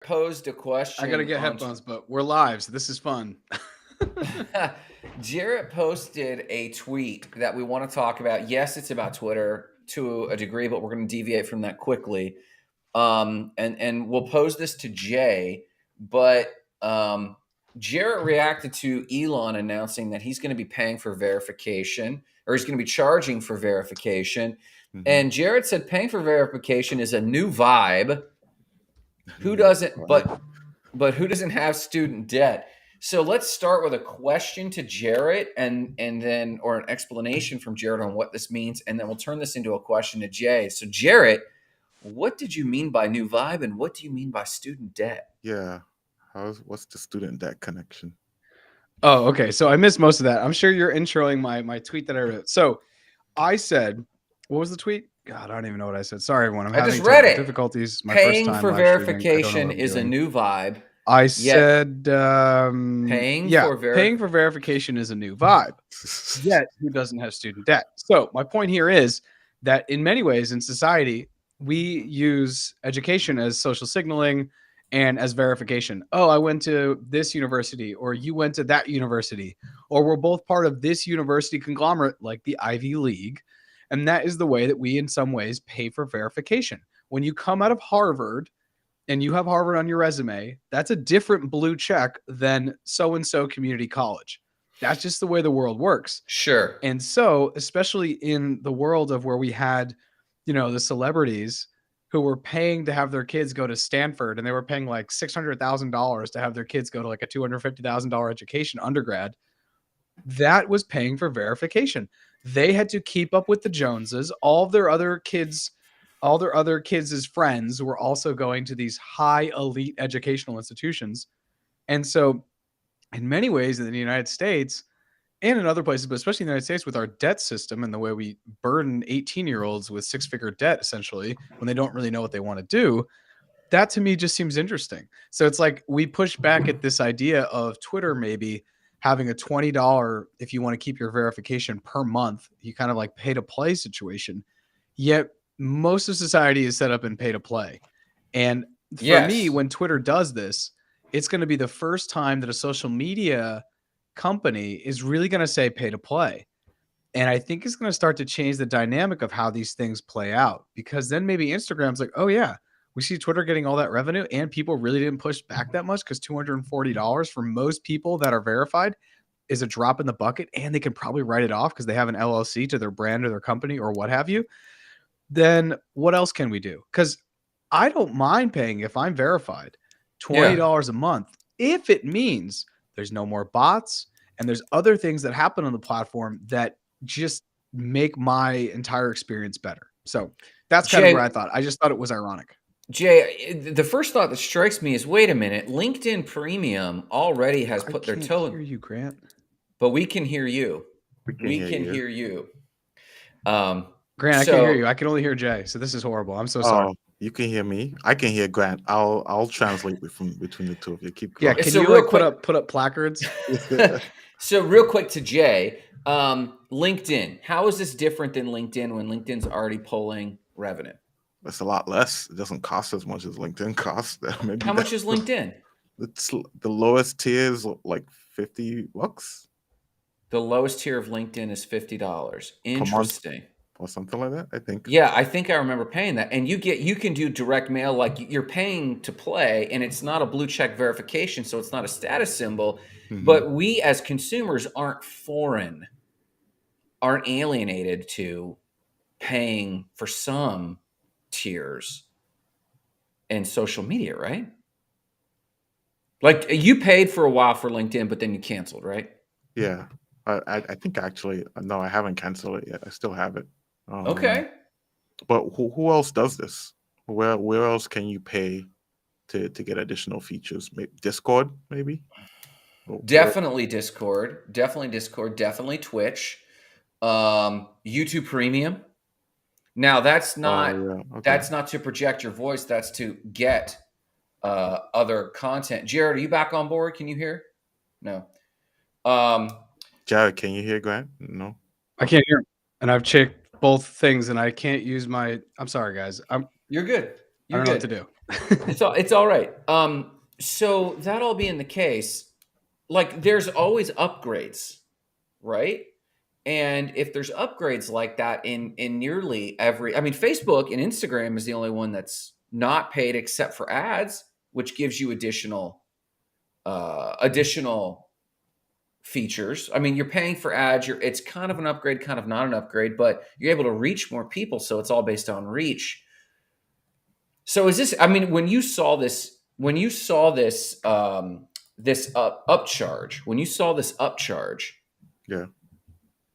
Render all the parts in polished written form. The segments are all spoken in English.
posed a question. I gotta get headphones, but we're live, so this is fun. Jarrett posted a tweet that we want to talk about. Yes, it's about Twitter to a degree, but we're going to deviate from that quickly. And we'll pose this to Jay, but Jarrett reacted to Elon announcing that he's going to be paying for verification, or he's going to be charging for verification. Mm-hmm. And Jarrett said paying for verification is a new vibe. Who doesn't? But who doesn't have student debt? So let's start with a question to Jarrett and then, or an explanation from Jarrett on what this means. And then we'll turn this into a question to Jay. So Jarrett, what did you mean by new vibe, and what do you mean by student debt? Yeah. What's the student debt connection? Oh, okay. So I missed most of that. I'm sure you're introing my tweet that I wrote. So I said, what was the tweet? God, I don't even know what I said. Sorry, everyone. I'm having difficulties. My paying first time for verification is a new vibe. I said paying for verification is a new vibe. Yet who doesn't have student debt? So my point here is that in many ways in society, we use education as social signaling and as verification. Oh, I went to this university, or you went to that university, or we're both part of this university conglomerate like the Ivy League. And that is the way that we in some ways pay for verification. When you come out of Harvard and you have Harvard on your resume, that's a different blue check than so-and-so community college. That's just the way the world works. Sure. And so, especially in the world of where we had, the celebrities who were paying to have their kids go to Stanford, and they were paying like $600,000 to have their kids go to like a $250,000 education undergrad, that was paying for verification. They had to keep up with the Joneses. All their other kids' friends were also going to these high elite educational institutions. And so in many ways in the United States and in other places, but especially in the United States with our debt system and the way we burden 18-year-olds with six-figure debt, essentially, when they don't really know what they want to do, that to me just seems interesting. So it's like we push back at this idea of Twitter maybe having a $20, if you want to keep your verification per month, you kind of like pay to play situation. Yet most of society is set up in pay to play. And for me, when Twitter does this, it's going to be the first time that a social media company is really going to say pay to play. And I think it's going to start to change the dynamic of how these things play out, because then maybe Instagram's like, oh yeah, we see Twitter getting all that revenue and people really didn't push back that much, because $240 for most people that are verified is a drop in the bucket, and they can probably write it off because they have an LLC to their brand or their company or what have you. Then what else can we do? Because I don't mind paying, if I'm verified, $20 a month if it means there's no more bots and there's other things that happen on the platform that just make my entire experience better. So that's kind of where I thought. I just thought it was ironic. Jay, the first thought that strikes me is, wait a minute, LinkedIn Premium already has put their toe in. I can't hear you, Grant. But we can hear you. We can hear you. Grant, I can't hear you. I can only hear Jay. So this is horrible. I'm so sorry. You can hear me. I can hear Grant. I'll translate between the two of you. Keep going. Yeah, can you put up placards? So real quick to Jay, LinkedIn. How is this different than LinkedIn when LinkedIn's already pulling revenue? It's a lot less. It doesn't cost as much as LinkedIn costs. How much is LinkedIn? It's the lowest tier is like $50. The lowest tier of LinkedIn is $50. Interesting. Or something like that, I think. Yeah, I think I remember paying that. And you can do direct mail, like you're paying to play, and it's not a blue check verification, so it's not a status symbol. Mm-hmm. But we as consumers aren't alienated to paying for some tiers in social media, right? Like you paid for a while for LinkedIn, but then you canceled, right? Yeah. I think actually, no, I haven't canceled it yet. I still have it. Okay. But who else does this? Where else can you pay to get additional features? Maybe Discord, maybe? Definitely Discord. Definitely Twitch. YouTube Premium. Now that's not that's not to project your voice. That's to get other content. Jarrett, are you back on board? Can you hear? No. Jarrett, can you hear Grant? No. I can't hear him. And I've checked both things and I can't use my. I'm sorry, guys. You're good. I don't know what to do. It's all right. So that all being the case, like there's always upgrades, right? And if there's upgrades like that in nearly every, I mean, Facebook and Instagram is the only one that's not paid except for ads, which gives you additional features. I mean, you're paying for ads. It's kind of an upgrade, kind of not an upgrade, but you're able to reach more people. So it's all based on reach. So is this? I mean, when you saw this upcharge, when you saw this upcharge, Yeah,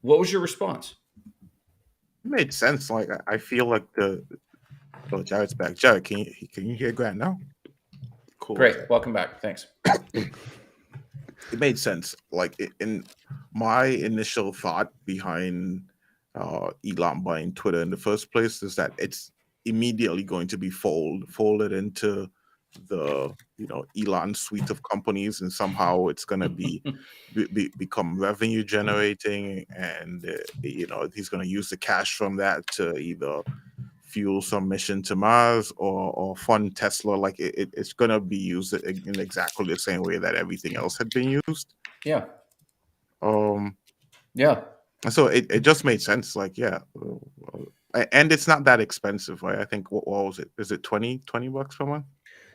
what was your response? it made sense. Like I feel like Jarrett's back. Jarrett, can you hear Grant now? Cool. Great, welcome back. Thanks. It made sense. Like in my initial thought behind Elon buying Twitter in the first place is that it's immediately going to be folded into the Elon suite of companies, and somehow it's going to become revenue generating, and he's going to use the cash from that to either fuel some mission to Mars or fund Tesla. Like it's going to be used in exactly the same way that everything else had been used. Yeah. Yeah. So it just made sense. Like, yeah. And it's not that expensive, right? I think, what was it? Is it $20 per month?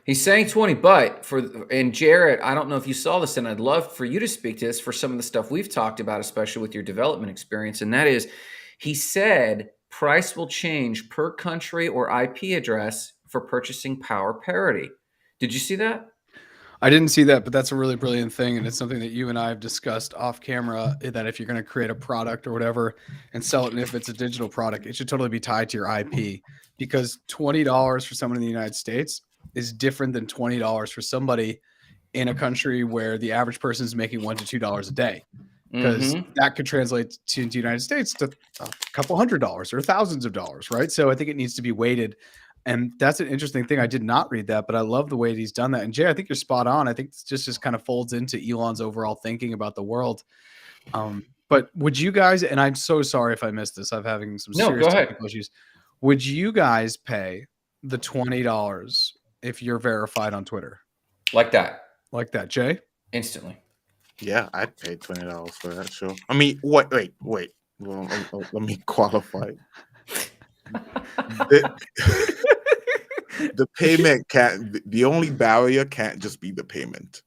He's saying 20, but and Jarrett, I don't know if you saw this, and I'd love for you to speak to this for some of the stuff we've talked about, especially with your development experience. And that is, he said price will change per country or IP address for purchasing power parity. Did you see that? I didn't see that, but that's a really brilliant thing. And it's something that you and I have discussed off camera, that if you're going to create a product or whatever and sell it, and if it's a digital product, it should totally be tied to your IP, because $20 for someone in the United States is different than $20 for somebody in a country where the average person is making $1 to $2 a day, because that could translate to the United States to a couple $100s or thousands of dollars, right? So I think it needs to be weighted. And that's an interesting thing. I did not read that, but I love the way he's done that. And Jay, I think you're spot on. I think it's just kind of folds into Elon's overall thinking about the world. But would you guys, and I'm so sorry if I missed this, I'm having some serious technical issues. Would you guys pay the $20 if you're verified on Twitter? Like that, Jay? Instantly. Yeah, I'd pay $20 for that show. I mean, wait. Well, let me qualify. The payment the only barrier can't just be the payment.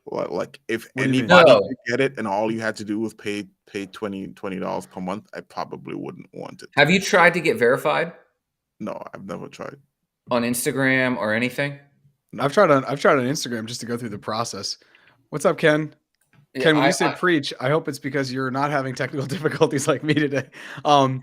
Like if anybody could get it and all you had to do was pay $20 per month, I probably wouldn't want it. Have you tried to get verified? No, I've never tried. On Instagram or anything? No. I've tried on Instagram just to go through the process. What's up, Ken? Ken, when you say preach, I hope it's because you're not having technical difficulties like me today. I've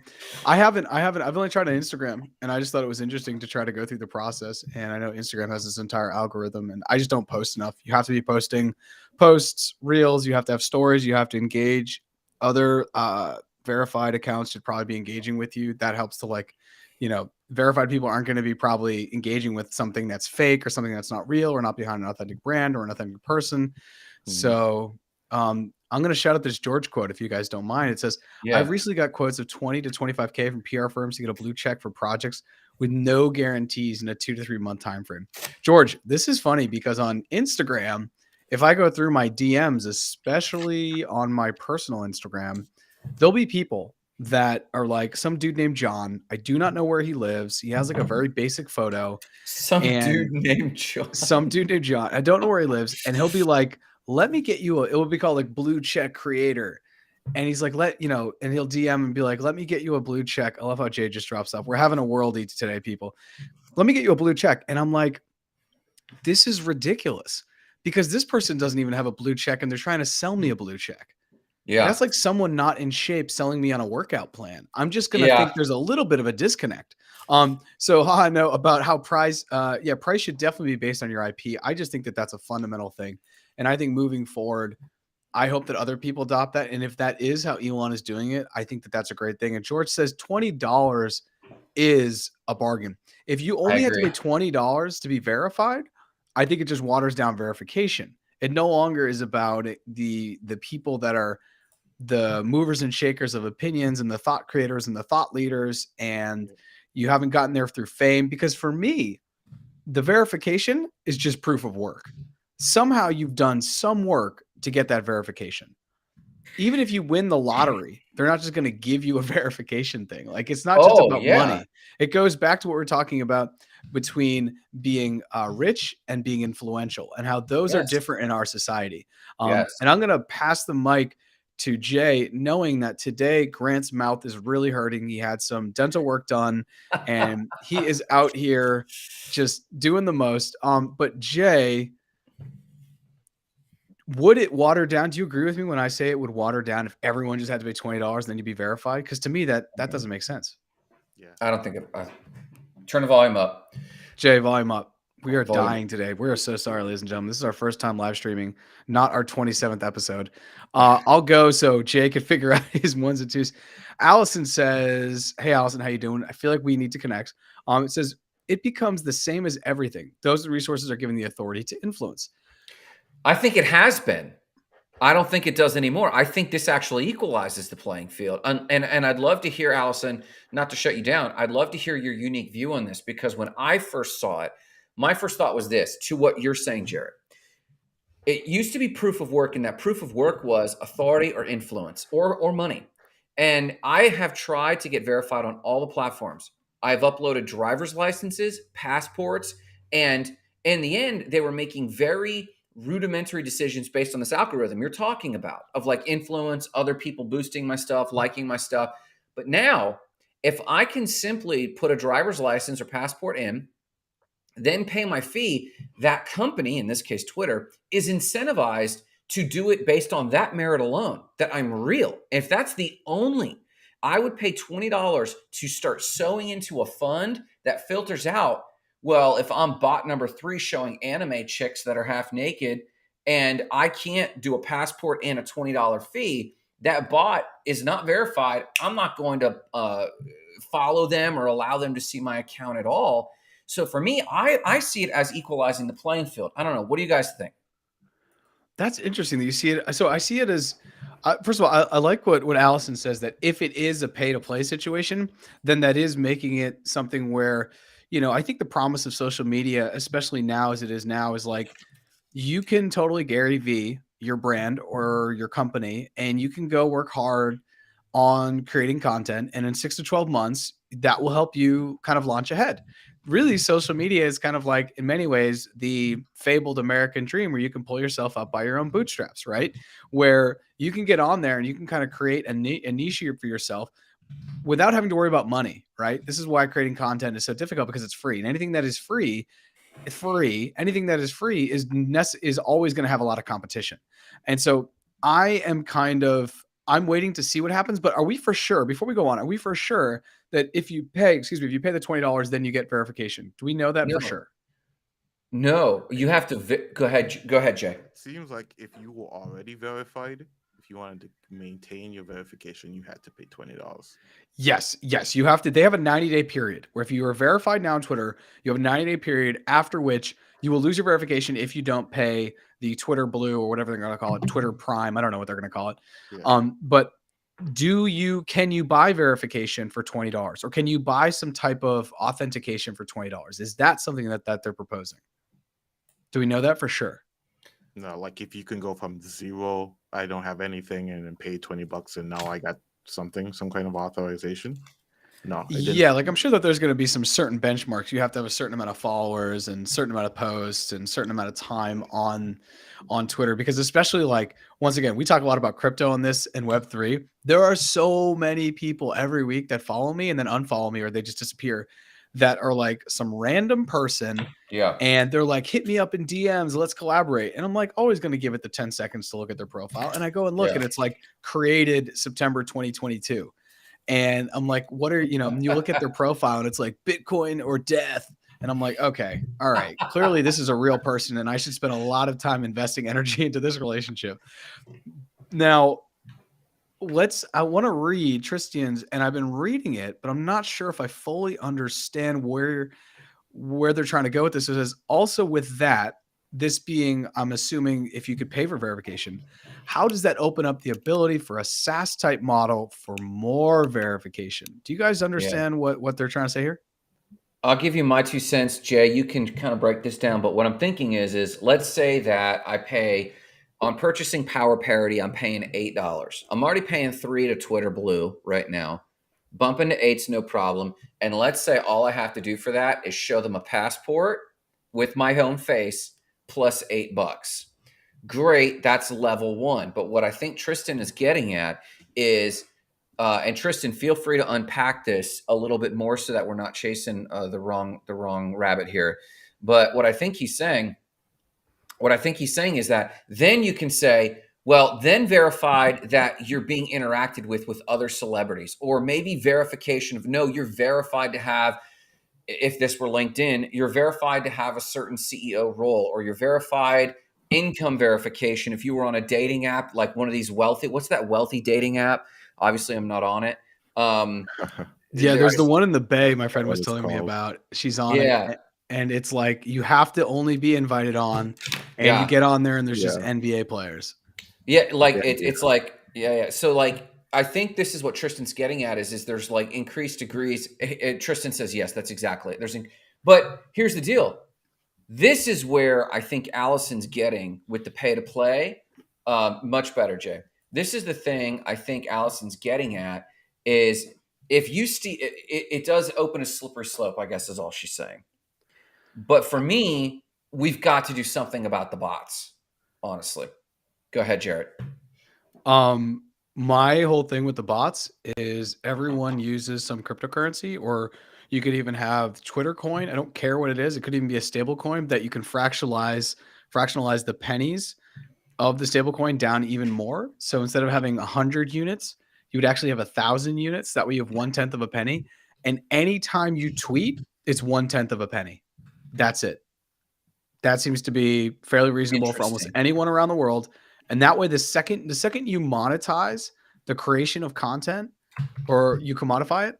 only tried on Instagram, and I just thought it was interesting to try to go through the process. And I know Instagram has this entire algorithm, and I just don't post enough. You have to be posting posts, reels. You have to have stories. You have to engage. Other verified accounts should probably be engaging with you. That helps to verified people aren't going to be probably engaging with something that's fake or something that's not real or not behind an authentic brand or an authentic person. So I'm going to shout out this George quote, if you guys don't mind. It says, I've recently got quotes of 20 to 25K from PR firms to get a blue check for projects with no guarantees in a 2 to 3 month time frame. George, this is funny because on Instagram, if I go through my DMs, especially on my personal Instagram, there'll be people that are like, some dude named John. I do not know where he lives. He has like a very basic photo. Some dude named John. I don't know where he lives. And he'll be like, let me get you it will be called like blue check creator. And he's like, and he'll DM and be like, let me get you a blue check. I love how Jay just drops off. We're having a worldie today, people. Let me get you a blue check. And I'm like, this is ridiculous, because this person doesn't even have a blue check and they're trying to sell me a blue check. Yeah. That's like someone not in shape selling me on a workout plan. I'm just going to think there's a little bit of a disconnect. So I know about how price should definitely be based on your IP. I just think that that's a fundamental thing. And I think moving forward, I hope that other people adopt that. And if that is how Elon is doing it, I think that that's a great thing. And George says $20 is a bargain. If you only have to pay $20 to be verified, I think it just waters down verification. It no longer is about the people that are the movers and shakers of opinions and the thought creators and the thought leaders. And you haven't gotten there through fame. Because for me, the verification is just proof of work. Somehow you've done some work to get that verification. Even if you win the lottery, they're not just going to give you a verification thing. Like, it's not just about money. It goes back to what we're talking about between being rich and being influential, and how those are different in our society. And I'm going to pass the mic to Jay, knowing that today Grant's mouth is really hurting. He had some dental work done and he is out here just doing the most. But Jay, would it water down? Do you agree with me when I say it would water down if everyone just had to pay $20 and then you'd be verified? Because to me, that doesn't make sense. Yeah, I don't think it. Turn the volume up. Jay, volume up. We are dying today. We are so sorry, ladies and gentlemen. This is our first time live streaming, not our 27th episode. I'll go so Jay can figure out his ones and twos. Allison says, "Hey, Allison, how you doing? I feel like we need to connect." It says, "It becomes the same as everything. Those resources are given the authority to influence." I think it has been. I don't think it does anymore. I think this actually equalizes the playing field. And I'd love to hear, Allison, not to shut you down, I'd love to hear your unique view on this, because when I first saw it, my first thought was this, to what you're saying, Jarrett. It used to be proof of work, and that proof of work was authority or influence or money. And I have tried to get verified on all the platforms. I've uploaded driver's licenses, passports, and in the end, they were making very rudimentary decisions based on this algorithm you're talking about, of like influence, other people boosting my stuff, liking my stuff. But now, if I can simply put a driver's license or passport in, then pay my fee, that company, in this case Twitter, is incentivized to do it based on that merit alone, that I'm real. If that's the only, I would pay $20 to start sewing into a fund that filters out, well, if I'm bot number 3 showing anime chicks that are half naked and I can't do a passport and a $20 fee, that bot is not verified. I'm not going to follow them or allow them to see my account at all. So for me, I see it as equalizing the playing field. I don't know. What do you guys think? That's interesting that you see it. So I see it as, first of all, I like what Allison says, that if it is a pay to play situation, then that is making it something where, I think the promise of social media, especially now as it is now, is like, you can totally Gary V your brand or your company, and you can go work hard on creating content. And in 6 to 12 months, that will help you kind of launch ahead. Really, social media is kind of like, in many ways, the fabled American dream, where you can pull yourself up by your own bootstraps, right? Where you can get on there and you can kind of create a niche for yourself without having to worry about money, right? This is why creating content is so difficult, because it's free. And anything that is free, anything that is free is always going to have a lot of competition. And so I'm waiting to see what happens, but are we for sure, before we go on, are we for sure that if you pay the $20, then you get verification? Do we know that for sure? No, you have to go ahead, Jay. Seems like if you were already verified, if you wanted to maintain your verification, you had to pay $20. Yes, you have to. They have a 90-day period where if you are verified now on Twitter, you have a 90-day period after which you will lose your verification if you don't pay the Twitter Blue or whatever they're going to call it, Twitter Prime. I don't know what they're going to call it. Yeah. But can you buy verification for $20, or can you buy some type of authentication for $20? Is that something that they're proposing? Do we know that for sure? No, like if you can go from 0, I don't have anything, and then pay $20 and now I got some kind of authorization. No. Yeah, like I'm sure that there's going to be some certain benchmarks. You have to have a certain amount of followers and certain amount of posts and certain amount of time on Twitter, because especially, like, once again, we talk a lot about crypto on this and Web3. There are so many people every week that follow me and then unfollow me, or they just disappear, that are like some random person. Yeah. And they're like, hit me up in DMs, let's collaborate. And I'm like, always going to give it the 10 seconds to look at their profile. And I go and look, and it's like created September 2022. And I'm like, what are, you look at their profile and it's like Bitcoin or death. And I'm like, okay, all right, clearly this is a real person, and I should spend a lot of time investing energy into this relationship. Now, I want to read Tristian's, and I've been reading it, but I'm not sure if I fully understand where they're trying to go with this. It says, also with that, this being, I'm assuming, if you could pay for verification, how does that open up the ability for a SaaS type model for more verification? Do you guys understand what they're trying to say here? I'll give you my 2 cents, Jay. You can kind of break this down, but what I'm thinking is let's say that I pay on purchasing power parity, I'm paying $8. I'm already paying 3 to Twitter Blue right now. Bumping to 8's no problem. And let's say all I have to do for that is show them a passport with my home face plus $8. Great, that's level one. But what I think Tristan is getting at is and Tristan, feel free to unpack this a little bit more so that we're not chasing the wrong rabbit here. But what I think he's saying is that then you can say, well, then verified that you're being interacted with other celebrities, or maybe verification of no, you're verified to have. If this were LinkedIn, you're verified to have a certain CEO role, or you're verified income verification. If you were on a dating app, like one of these what's that wealthy dating app? Obviously, I'm not on it. Yeah, there's the one in the Bay my friend was What it's telling me called. about. She's on Yeah. it, and it's like you have to only be invited on, and Yeah. you get on there, and there's just Yeah. NBA players. Yeah, like Yeah, it's like yeah. So like I think this is what Tristan's getting at is there's like increased degrees. Tristan says yes, that's exactly it. But here's the deal. This is where I think Allison's getting with the pay to play much better, Jay. This is the thing I think Allison's getting at is if you see it does open a slippery slope, I guess is all she's saying. But for me, we've got to do something about the bots, honestly. Go ahead, Jarrett. My whole thing with the bots is everyone uses some cryptocurrency, or you could even have Twitter coin. I don't care what it is. It could even be a stable coin that you can fractionalize the pennies of the stable coin down even more. So instead of having 100 units, you would actually have 1,000 units. That way you have 1/10 of a penny. And anytime you tweet, it's 1/10 of a penny. That's it. That seems to be fairly reasonable for almost Interesting. anyone around the world. And that way, the second you monetize the creation of content or you commodify it,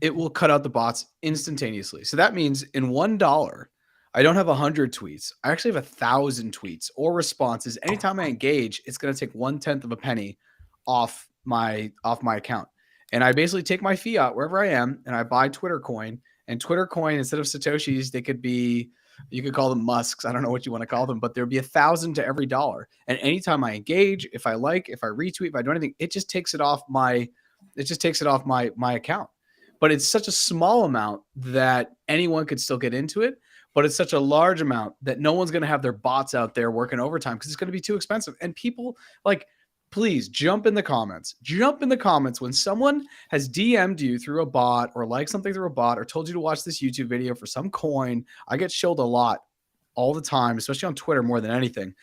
it will cut out the bots instantaneously. So that means in $1, I don't have 100 tweets. I actually have 1,000 tweets or responses. Anytime I engage, it's going to take 1/10 of a penny off my account. And I basically take my fiat wherever I am and I buy Twitter coin. And Twitter coin, instead of Satoshis, they could be, you could call them Musks. I don't know what you want to call them, but there'd be 1,000 to every dollar. And anytime I engage, if I like, if I retweet, if I do anything, it just takes it off my account. But it's such a small amount that anyone could still get into it. But it's such a large amount that no one's going to have their bots out there working overtime because it's going to be too expensive. And people like, please jump in the comments. Jump in the comments when someone has DM'd you through a bot or liked something through a bot or told you to watch this YouTube video for some coin. I get shilled a lot all the time, especially on Twitter more than anything,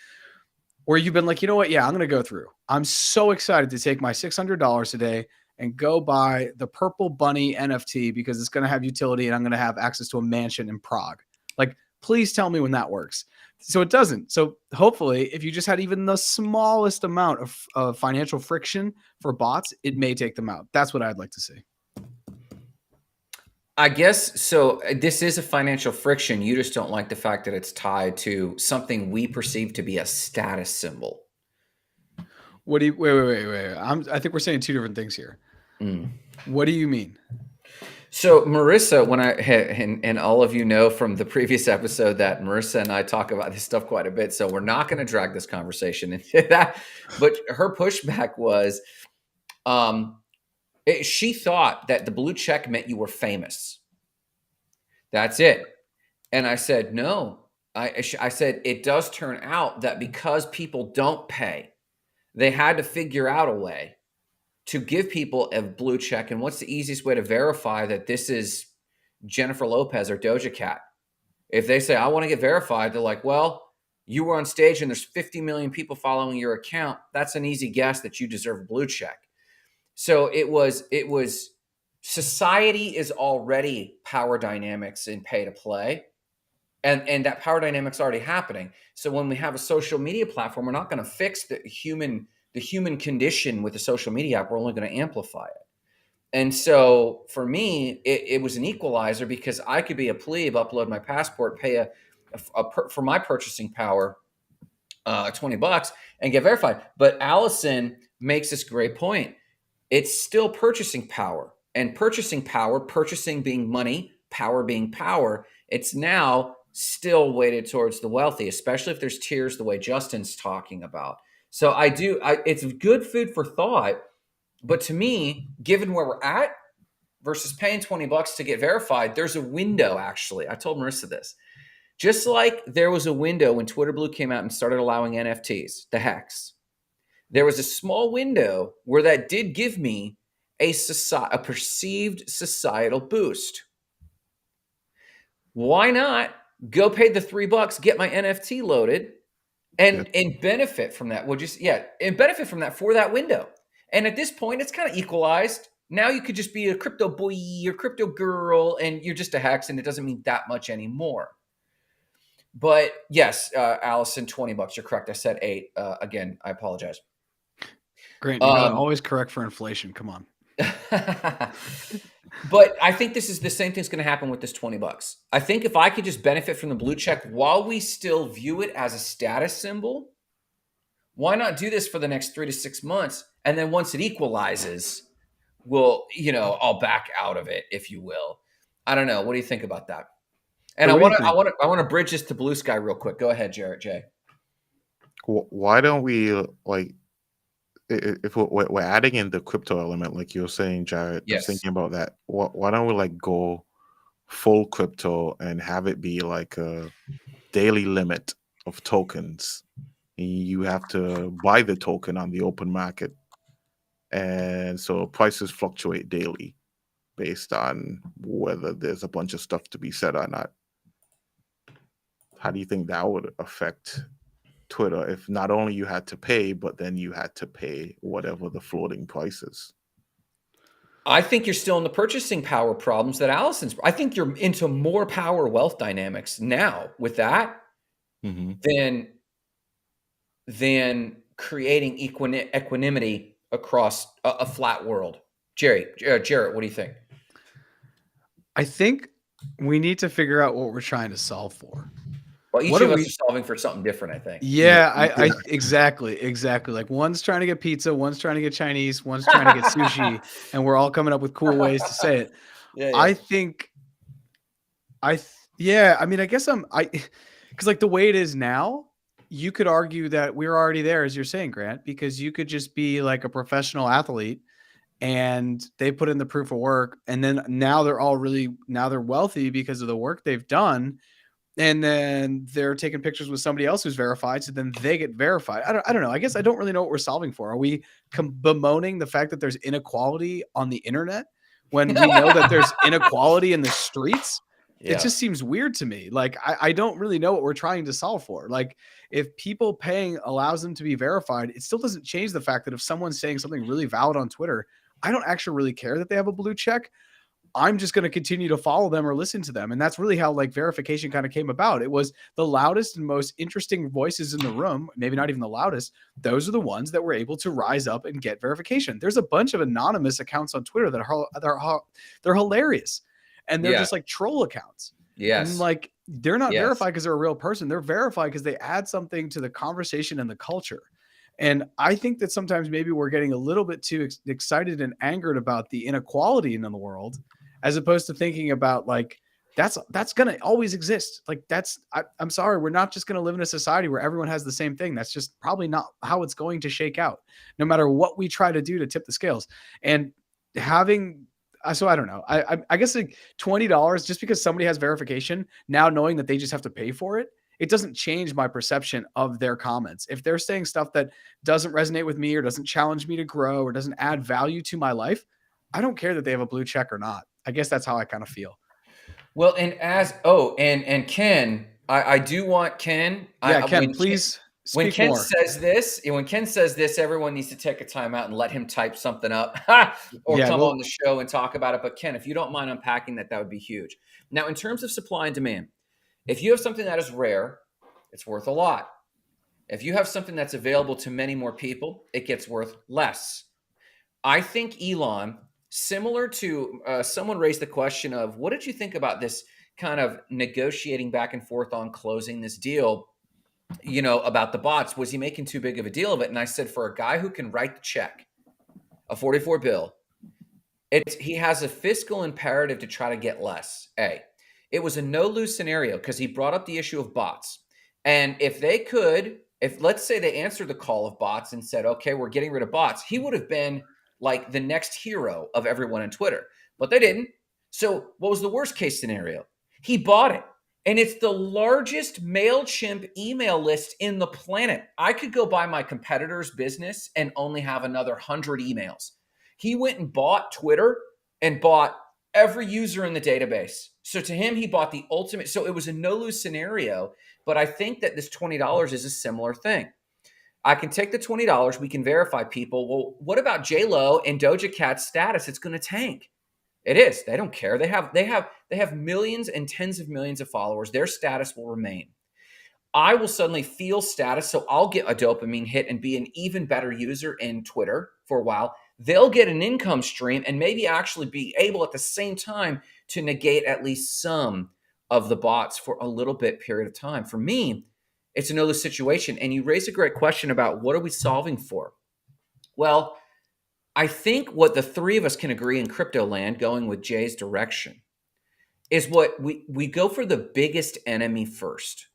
where you've been like, you know what? Yeah, I'm going to go through. I'm so excited to take my $600 today and go buy the Purple Bunny NFT because it's going to have utility and I'm going to have access to a mansion in Prague. Like, please tell me when that works. So it doesn't. So hopefully, if you just had even the smallest amount of financial friction for bots, it may take them out. That's what I'd like to see. I guess so. This is a financial friction. You just don't like the fact that it's tied to something we perceive to be a status symbol. What do you wait? I think we're saying two different things here. What do you mean? So Marissa, when and all of you know from the previous episode that Marissa and I talk about this stuff quite a bit, so we're not going to drag this conversation into that. But her pushback was, she thought that the blue check meant you were famous. That's it. And I said, no. I said it does turn out that because people don't pay, they had to figure out a way to give people a blue check. And what's the easiest way to verify that this is Jennifer Lopez or Doja Cat? If they say, I want to get verified, they're like, well, you were on stage and there's 50 million people following your account. That's an easy guess that you deserve a blue check. So it was society is already power dynamics in pay to play. And that power dynamic's already happening. So when we have a social media platform, we're not going to fix the human condition with the social media app. We're only going to amplify it. And so for me, it was an equalizer because I could be a plebe, upload my passport, pay for my purchasing power, $20 and get verified. But Allison makes this great point. It's still purchasing power, and purchasing power, purchasing being money, power being power, it's now still weighted towards the wealthy, especially if there's tiers the way Justin's talking about. So it's good food for thought. But to me, given where we're at versus paying $20 to get verified, there's a window, actually. I told Marissa this. Just like there was a window when Twitter Blue came out and started allowing NFTs, the hex, there was a small window where that did give me a perceived societal boost. Why not go pay the $3, get my NFT loaded, and benefit from that? And benefit from that for that window. And at this point, it's kind of equalized. Now you could just be a crypto boy or crypto girl, and you're just a hex, and it doesn't mean that much anymore. But yes, Allison, $20. You're correct. I said 8. Again, I apologize. Grant, you gotta always correct for inflation. Come on. But I think this is the same thing's going to happen with this $20. I think if I could just benefit from the blue check while we still view it as a status symbol, why not do this for the next 3 to 6 months? And then once it equalizes, I'll back out of it, if you will. I don't know. What do you think about that? And I want to bridge this to Blue Sky real quick. Go ahead, Jarrett J. Why don't we if we're adding in the crypto element, like you were saying, Jarrett? Yes. I was thinking about that. Why don't we go full crypto and have it be like a daily limit of tokens? You have to buy the token on the open market, and so prices fluctuate daily based on whether there's a bunch of stuff to be said or not. How do you think that would affect Twitter if not only you had to pay, but then you had to pay whatever the floating price is? I think you're still in the purchasing power problems that Allison's. I think you're into more power wealth dynamics now with that than creating equanimity across a flat world. Jarrett, what do you think? I think we need to figure out what we're trying to solve for. Well, each of us are solving for something different, I think. Yeah, I exactly. Like one's trying to get pizza, one's trying to get Chinese, one's trying to get sushi, and we're all coming up with cool ways to say it. Yeah. I think, I guess because like the way it is now, you could argue that we're already there, as you're saying, Grant, because you could just be like a professional athlete and they put in the proof of work, and then now they're wealthy because of the work they've done. And then they're taking pictures with somebody else who's verified, so then they get verified. I don't know. I guess I don't really know what we're solving for. Are we bemoaning the fact that there's inequality on the internet when we know that there's inequality in the streets? Yeah. It just seems weird to me. Like, I don't really know what we're trying to solve for. Like, if people paying allows them to be verified, it still doesn't change the fact that if someone's saying something really valid on Twitter, I don't actually really care that they have a blue check. I'm just going to continue to follow them or listen to them. And that's really how like verification kind of came about. It was the loudest and most interesting voices in the room, maybe not even the loudest. Those are the ones that were able to rise up and get verification. There's a bunch of anonymous accounts on Twitter that they're hilarious. And they're just like troll accounts. Yes. And like, they're not verified because they're a real person. They're verified because they add something to the conversation and the culture. And I think that sometimes maybe we're getting a little bit too excited and angered about the inequality in the world, as opposed to thinking about like, that's going to always exist. Like I'm sorry. We're not just going to live in a society where everyone has the same thing. That's just probably not how it's going to shake out, no matter what we try to do to tip the scales. And so I don't know. I guess like $20, just because somebody has verification, now knowing that they just have to pay for it, it doesn't change my perception of their comments. If they're saying stuff that doesn't resonate with me or doesn't challenge me to grow or doesn't add value to my life, I don't care that they have a blue check or not. I guess that's how I kind of feel. Well, and and Ken, I do want Ken. Yeah, Ken, please. When Ken says this, everyone needs to take a time out and let him type something up or come on the show and talk about it. But Ken, if you don't mind unpacking that would be huge. Now, in terms of supply and demand, if you have something that is rare, it's worth a lot. If you have something that's available to many more people, it gets worth less. I think Elon, similar to someone raised the question of, what did you think about this kind of negotiating back and forth on closing this deal, about the bots? Was he making too big of a deal of it? And I said, for a guy who can write the check, a 44 bill, He has a fiscal imperative to try to get less. It was a no-lose scenario because he brought up the issue of bots. And if let's say they answered the call of bots and said, okay, we're getting rid of bots, he would have been like the next hero of everyone on Twitter. But they didn't. So what was the worst case scenario? He bought it. And it's the largest MailChimp email list in the planet. I could go buy my competitor's business and only have another 100 emails. He went and bought Twitter and bought every user in the database. So to him, he bought the ultimate. So it was a no-lose scenario. But I think that this $20 is a similar thing. I can take the $20. We can verify people. Well, what about J-Lo and Doja Cat's status? It's going to tank. It is. They don't care. They have millions and tens of millions of followers. Their status will remain. I will suddenly feel status, so I'll get a dopamine hit and be an even better user in Twitter for a while. They'll get an income stream and maybe actually be able at the same time to negate at least some of the bots for a little bit period of time. For me, it's another situation. And you raise a great question about what are we solving for? Well, I think what the three of us can agree in crypto land, going with Jay's direction, is what we go for the biggest enemy first.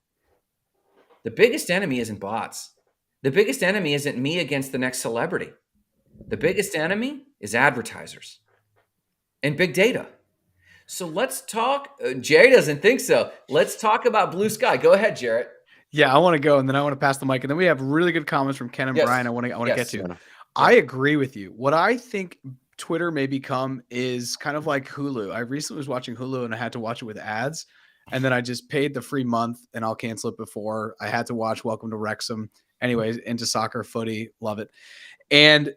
The biggest enemy isn't bots. The biggest enemy isn't me against the next celebrity. The biggest enemy is advertisers and big data. So let's talk. Jay doesn't think so. Let's talk about blue sky. Go ahead, Jarrett. Yeah, I want to go, and then I want to pass the mic, and then we have really good comments from Ken and Yes. Brian. I want to Yes. get to. Yeah. I agree with you. What I think Twitter may become is kind of like Hulu. I recently was watching Hulu and I had to watch it with ads, and then I just paid the free month, and I'll cancel it before I had to watch Welcome to Wrexham. Anyways, into soccer, footy, love it. And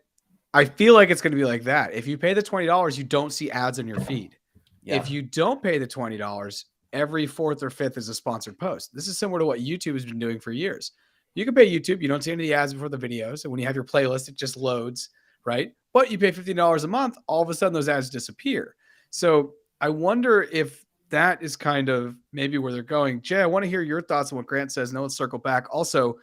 I feel like it's going to be like that. If you pay the $20, you don't see ads on your feed. Yeah. If you don't pay the $20, every fourth or fifth is a sponsored post. This is similar to what YouTube has been doing for years. You can pay YouTube. You don't see any of the ads before the videos. And when you have your playlist, it just loads, right? But you pay $15 a month, all of a sudden those ads disappear. So I wonder if that is kind of maybe where they're going. Jay, I want to hear your thoughts on what Grant says. No, let's circle back. Also,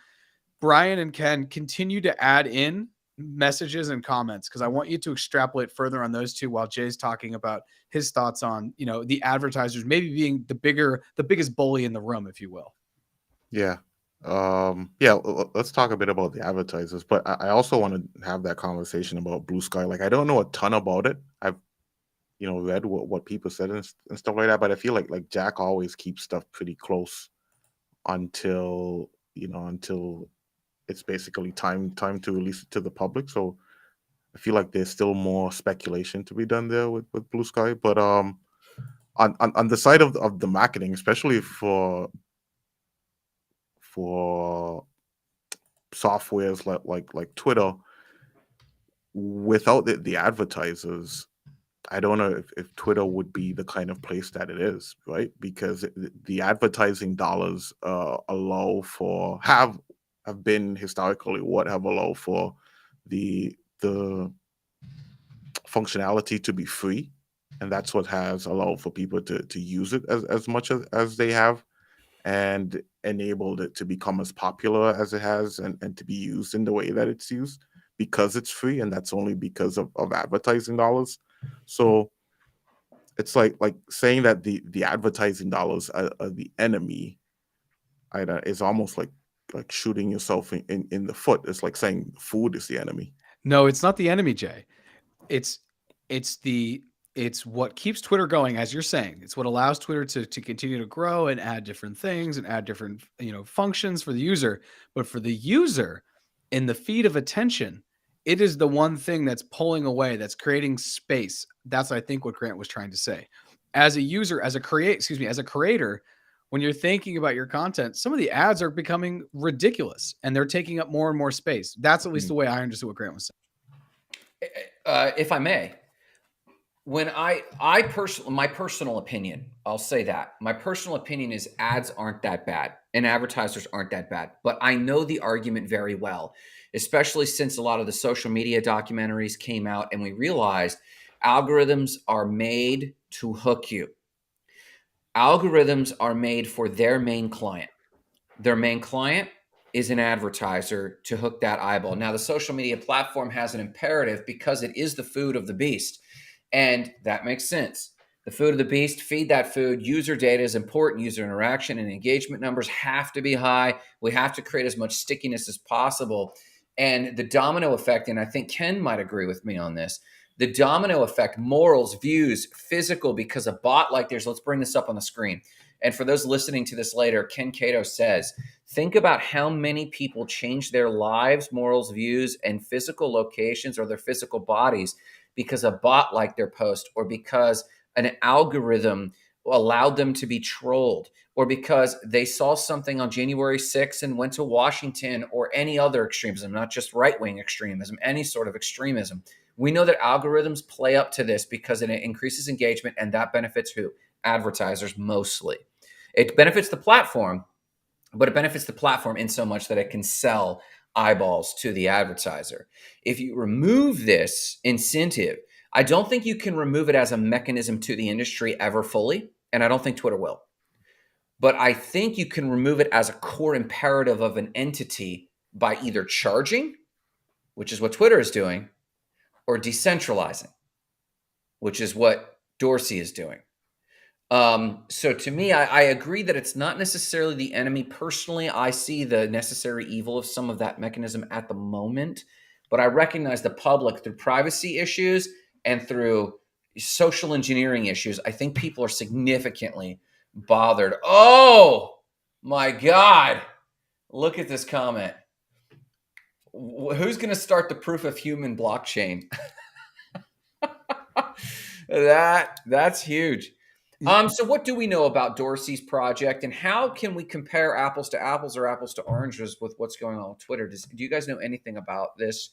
Brian and Ken, continue to add in messages and comments because I want you to extrapolate further on those two while Jay's talking about his thoughts on, the advertisers maybe being the biggest bully in the room, if you will. Yeah. Let's talk a bit about the advertisers, but I also want to have that conversation about Blue Sky. Like, I don't know a ton about it. I've, read what people said and stuff like that, but I feel like Jack always keeps stuff pretty close until it's basically time to release it to the public. So I feel like there's still more speculation to be done there with Blue Sky. But on the side of the marketing, especially for softwares like Twitter, without the advertisers, I don't know if Twitter would be the kind of place that it is, right? Because the advertising dollars have been historically what have allowed for the functionality to be free, and that's what has allowed for people to use it as much as they have, and enabled it to become as popular as it has and to be used in the way that it's used because it's free, and that's only because of advertising dollars. So it's like saying that the advertising dollars are the enemy is almost like shooting yourself in the foot. It's like saying food is the enemy. No, it's not the enemy, Jay. It's what keeps Twitter going, as you're saying. It's what allows Twitter to continue to grow and add different things and add different functions for the user. But for the user in the feed of attention, it is the one thing that's pulling away, that's creating space. That's, I think, what Grant was trying to say. As a user, as a creator, when you're thinking about your content, some of the ads are becoming ridiculous and they're taking up more and more space. That's at least the way I understood what Grant was saying. If I may, when my personal opinion, I'll say that my personal opinion is ads aren't that bad and advertisers aren't that bad, but I know the argument very well, especially since a lot of the social media documentaries came out and we realized algorithms are made to hook you. Algorithms are made for their main client. Their main client is an advertiser to hook that eyeball. Now, the social media platform has an imperative because it is the food of the beast. And that makes sense. The food of the beast, feed that food. User data is important. User interaction and engagement numbers have to be high. We have to create as much stickiness as possible. And the domino effect, and I think Ken might agree with me on this, the domino effect, morals, views, physical, because a bot like theirs, let's bring this up on the screen. And for those listening to this later, Ken Cato says, think about how many people change their lives, morals, views, and physical locations or their physical bodies because a bot liked their post, or because an algorithm allowed them to be trolled, or because they saw something on January 6th and went to Washington, or any other extremism, not just right-wing extremism, any sort of extremism. We know that algorithms play up to this because it increases engagement, and that benefits who? Advertisers mostly. It benefits the platform, but it benefits the platform in so much that it can sell eyeballs to the advertiser. If you remove this incentive, I don't think you can remove it as a mechanism to the industry ever fully, and I don't think Twitter will. But I think you can remove it as a core imperative of an entity by either charging, which is what Twitter is doing, or decentralizing, which is what Dorsey is doing. So to me, I agree that it's not necessarily the enemy. Personally, I see the necessary evil of some of that mechanism at the moment, but I recognize the public through privacy issues and through social engineering issues. I think people are significantly bothered. Oh my God. Look at this comment. Who's going to start the proof of human blockchain? That's huge. So what do we know about Dorsey's project, and how can we compare apples to apples or apples to oranges with what's going on with Twitter? Do you guys know anything about this?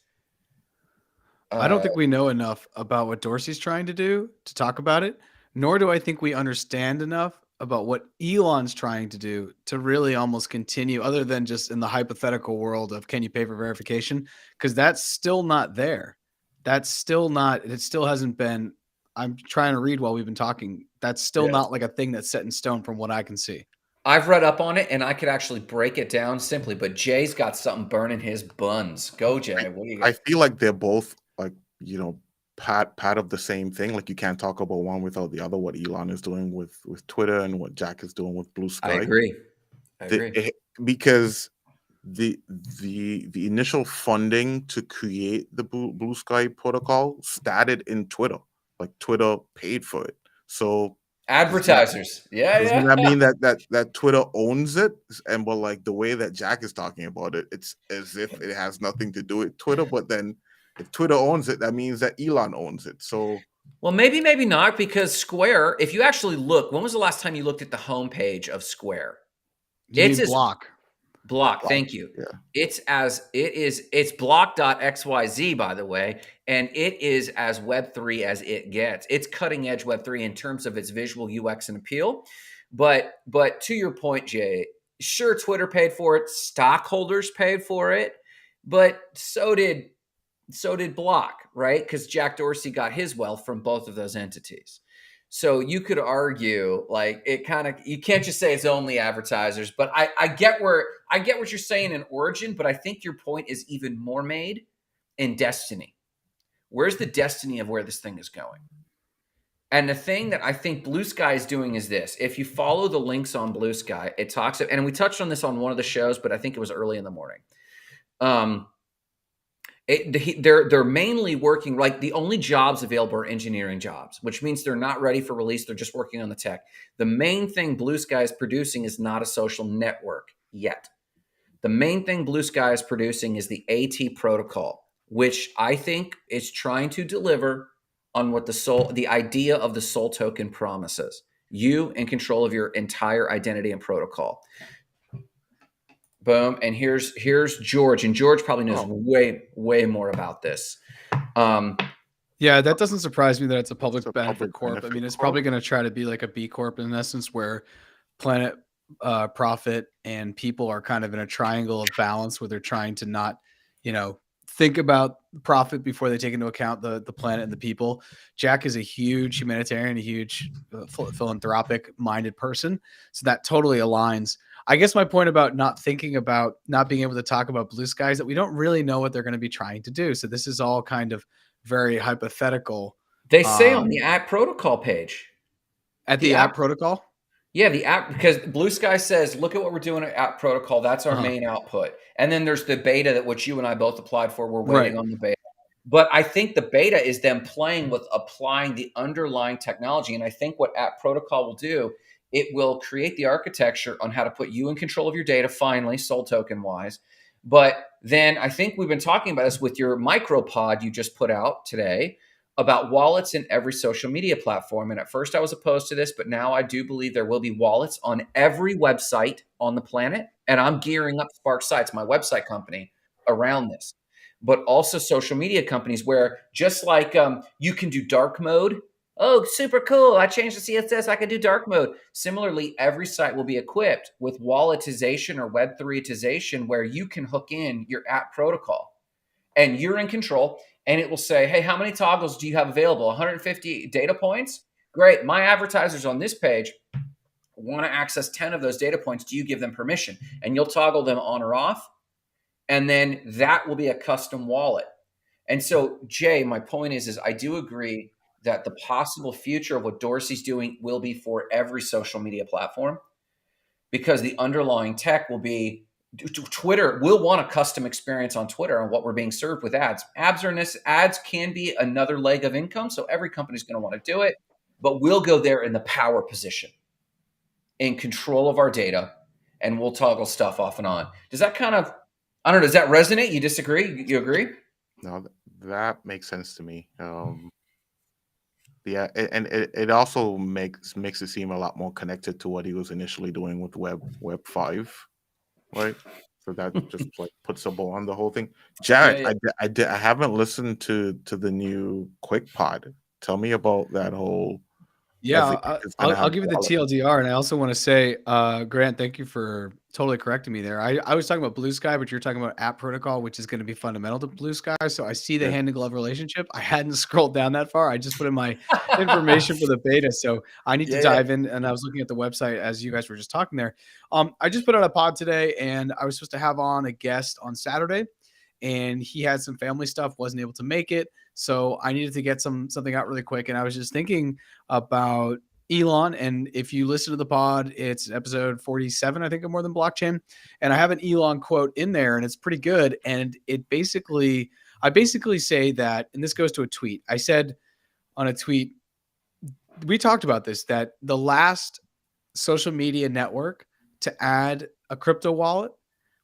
I don't think we know enough about what Dorsey's trying to do to talk about it, nor do I think we understand enough about what Elon's trying to do to really almost continue, other than just in the hypothetical world of can you pay for verification? Because that's still not there. That's still not, it still hasn't been, I'm trying to read while we've been talking. That's still not like a thing that's set in stone from what I can see. I've read up on it, and I could actually break it down simply, but Jay's got something burning his buns. Go, Jay. What do you got? I feel like they're both like, part of the same thing. Like you can't talk about one without the other. What Elon is doing with Twitter and what Jack is doing with Blue Sky. I agree. Because the initial funding to create the Blue Sky protocol started in Twitter. Like Twitter paid for it. So advertisers, doesn't that mean that Twitter owns it? And but like the way that Jack is talking about it, it's as if it has nothing to do with Twitter. But then if Twitter owns it, that means that Elon owns it. So well, maybe not, because Square, if you actually look, when was the last time you looked at the homepage of Square? It's Block. Thank you. Yeah. It's block.xyz, by the way, and it is as Web3 as it gets. It's cutting edge Web3 in terms of its visual UX and appeal. But to your point, Jay, sure, Twitter paid for it, stockholders paid for it, but so did Block, right? Because Jack Dorsey got his wealth from both of those entities. So you could argue, like, you can't just say it's only advertisers, but I get what you're saying in origin, but I think your point is even more made in destiny. Where's the destiny of where this thing is going? And the thing that I think Blue Sky is doing is this. If you follow the links on Blue Sky, it talks, and we touched on this on one of the shows, but I think it was early in the morning. They're mainly working, like the only jobs available are engineering jobs, which means they're not ready for release. They're just working on the tech. The main thing Blue Sky is producing is not a social network yet. The main thing Blue Sky is producing is the AT protocol, which I think is trying to deliver on what the idea of the soul token promises. You in control of your entire identity and protocol. Boom. And here's George, and George probably knows way more about this. Yeah, that doesn't surprise me that it's a public benefit corp. I mean, it's probably going to try to be like a B Corp in essence, where planet, profit, and people are kind of in a triangle of balance where they're trying to not, think about profit before they take into account the planet and the people. Jack is a huge humanitarian, a huge philanthropic minded person. So that totally aligns. I guess my point about not being able to talk about Blue Sky is that we don't really know what they're going to be trying to do. So this is all kind of very hypothetical They say on the app protocol page. At the app protocol? Yeah, the app, because Blue Sky says, look at what we're doing at app protocol. That's our main output. And then there's the beta that which you and I both applied for. We're waiting on the beta. But I think the beta is them playing with applying the underlying technology. And I think what app protocol will do, it will create the architecture on how to put you in control of your data, finally, Sol token wise. But then I think we've been talking about this with your micropod you just put out today about wallets in every social media platform. And at first I was opposed to this, but now I do believe there will be wallets on every website on the planet. And I'm gearing up Spark Sites, my website company, around this. But also social media companies where just like you can do dark mode. Oh, super cool. I changed the CSS. I can do dark mode. Similarly, every site will be equipped with walletization or Web3ization where you can hook in your app protocol and you're in control. And it will say, hey, how many toggles do you have available? 150 data points? Great. My advertisers on this page want to access 10 of those data points. Do you give them permission? And you'll toggle them on or off. And then that will be a custom wallet. And so, Jay, my point is I do agree that the possible future of what Dorsey's doing will be for every social media platform because the underlying tech will be Twitter will want a custom experience on Twitter on what we're being served with ads. Ads can be another leg of income. So every company's going to want to do it, but we'll go there in the power position, in control of our data, and we'll toggle stuff off and on. Does that kind of, I don't know, does that resonate? You disagree? You agree? No, that makes sense to me. Yeah, and it also makes it seem a lot more connected to what he was initially doing with Web 5. Right, so that just like puts a bow on the whole thing. Jarrett, I haven't listened to the new Quick Pod. Tell me about that whole. Yeah, I'll give you the TLDR, and I also want to say, Grant, thank you for totally correcting me there. I was talking about Blue Sky, but you're talking about app protocol, which is going to be fundamental to Blue Sky. So I see the hand in glove relationship. I hadn't scrolled down that far. I just put in my information for the beta, so I need to dive in. And I was looking at the website as you guys were just talking there. I just put out a pod today, and I was supposed to have on a guest on Saturday, and he had some family stuff, wasn't able to make it. So I needed to get something out really quick. And I was just thinking about Elon. And if you listen to the pod, it's episode 47, I think, of More Than Blockchain. And I have an Elon quote in there, and it's pretty good. And I basically say that, and this goes to a tweet. I said on a tweet, we talked about this, that the last social media network to add a crypto wallet,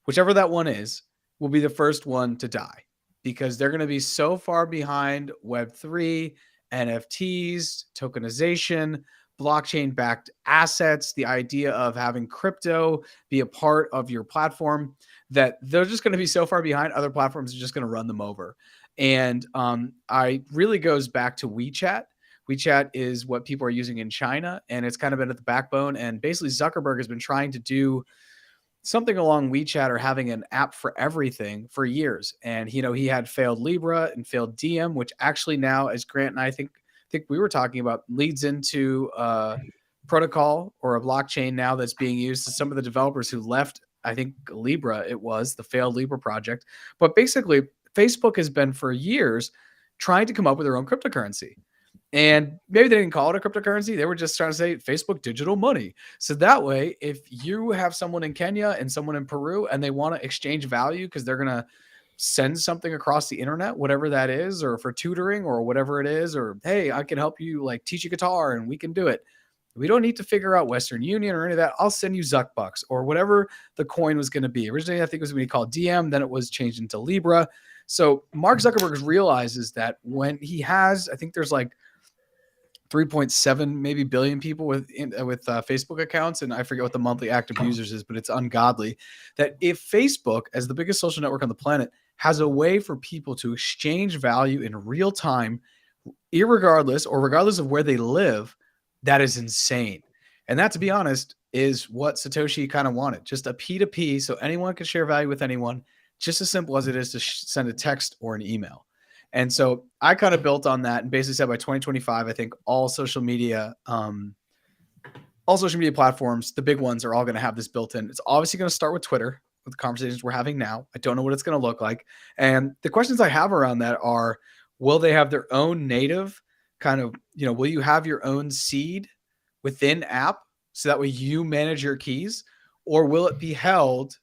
whichever that one is, will be the first one to die. Because they're going to be so far behind Web3, NFTs, tokenization, blockchain-backed assets, the idea of having crypto be a part of your platform, that they're just going to be so far behind, other platforms are just going to run them over. And I really goes back to WeChat. WeChat is what people are using in China, and it's kind of been at the backbone. And basically, Zuckerberg has been trying to do something along WeChat or having an app for everything for years. And, he had failed Libra and failed Diem, which actually now, as Grant and I think we were talking about, leads into a protocol or a blockchain now that's being used to some of the developers who left, I think Libra, it was the failed Libra project. But basically, Facebook has been for years trying to come up with their own cryptocurrency. And maybe they didn't call it a cryptocurrency. They were just trying to say Facebook digital money. So that way, if you have someone in Kenya and someone in Peru and they want to exchange value because they're going to send something across the internet, whatever that is, or for tutoring or whatever it is, or, hey, I can help you teach you guitar and we can do it. We don't need to figure out Western Union or any of that. I'll send you Zuck bucks or whatever the coin was going to be. Originally, I think it was going to be called DM. Then it was changed into Libra. So Mark Zuckerberg realizes that when he has, I think there's 3.7 maybe billion people with Facebook accounts, and I forget what the monthly active users is, but it's ungodly. That if Facebook, as the biggest social network on the planet, has a way for people to exchange value in real time, regardless of where they live, that is insane. And that, to be honest, is what Satoshi kind of wanted, just a P2P, so anyone can share value with anyone, just as simple as it is to send a text or an email. And so I kind of built on that and basically said by 2025, I think all social media platforms, the big ones, are all going to have this built in. It's obviously going to start with Twitter, with the conversations we're having now. I don't know what it's going to look like. And the questions I have around that are, will they have their own native kind of, will you have your own seed within app so that way you manage your keys, or will it be held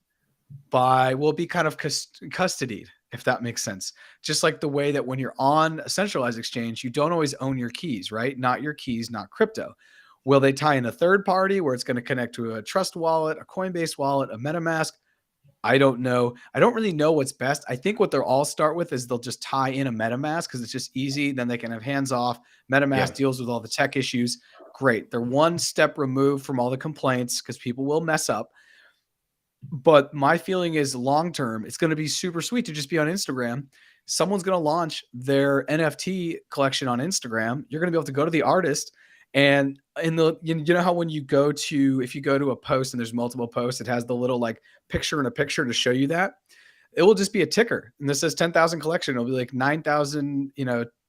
will it be kind of custodied, if that makes sense? Just like the way that when you're on a centralized exchange, you don't always own your keys, right? Not your keys, not crypto. Will they tie in a third party where it's going to connect to a Trust wallet, a Coinbase wallet, a MetaMask? I don't know. I don't really know what's best. I think what they'll all start with is they'll just tie in a MetaMask because it's just easy. Then they can have hands off. MetaMask deals with all the tech issues. Great. They're one step removed from all the complaints because people will mess up. But my feeling is long term, it's going to be super sweet to just be on Instagram. Someone's going to launch their NFT collection on Instagram. You're going to be able to go to the artist, and you know how when if you go to a post and there's multiple posts, it has the little like picture in a picture to show you that. It will just be a ticker, and this says 10,000 collection. It'll be like 9,000,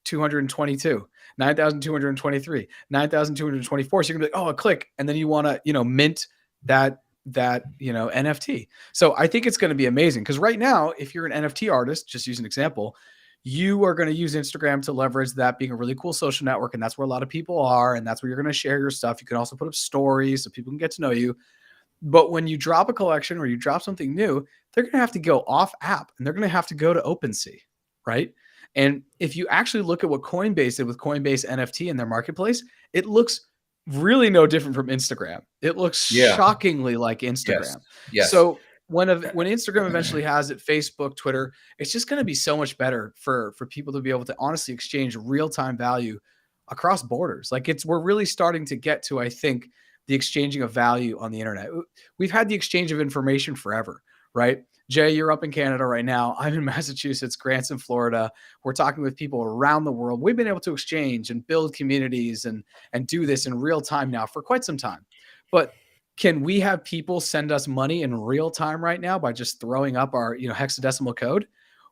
222, 9,223, 9,224. So you're gonna be like, oh, a click, and then you want to, mint that NFT. So I think it's going to be amazing because right now, if you're an NFT artist, just use an example, you are going to use Instagram to leverage that being a really cool social network. And that's where a lot of people are. And that's where you're going to share your stuff. You can also put up stories so people can get to know you. But when you drop a collection or you drop something new, they're going to have to go off app and they're going to have to go to OpenSea, right? And if you actually look at what Coinbase did with Coinbase NFT in their marketplace, it looks really no different from Instagram. It looks shockingly like Instagram. Yes. So when Instagram eventually has it, Facebook, Twitter, it's just going to be so much better for people to be able to honestly exchange real-time value across borders. Like we're really starting to get to, I think, the exchanging of value on the internet. We've had the exchange of information forever, right? Jay, you're up in Canada right now. I'm in Massachusetts, Grant's in Florida. We're talking with people around the world. We've been able to exchange and build communities and do this in real time now for quite some time. But can we have people send us money in real time right now by just throwing up our hexadecimal code?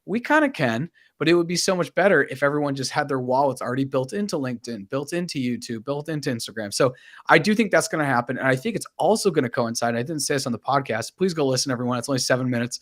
We kind of can, but it would be so much better if everyone just had their wallets already built into LinkedIn, built into YouTube, built into Instagram. So I do think that's going to happen. And I think it's also going to coincide. I didn't say this on the podcast. Please go listen, everyone. It's only 7 minutes.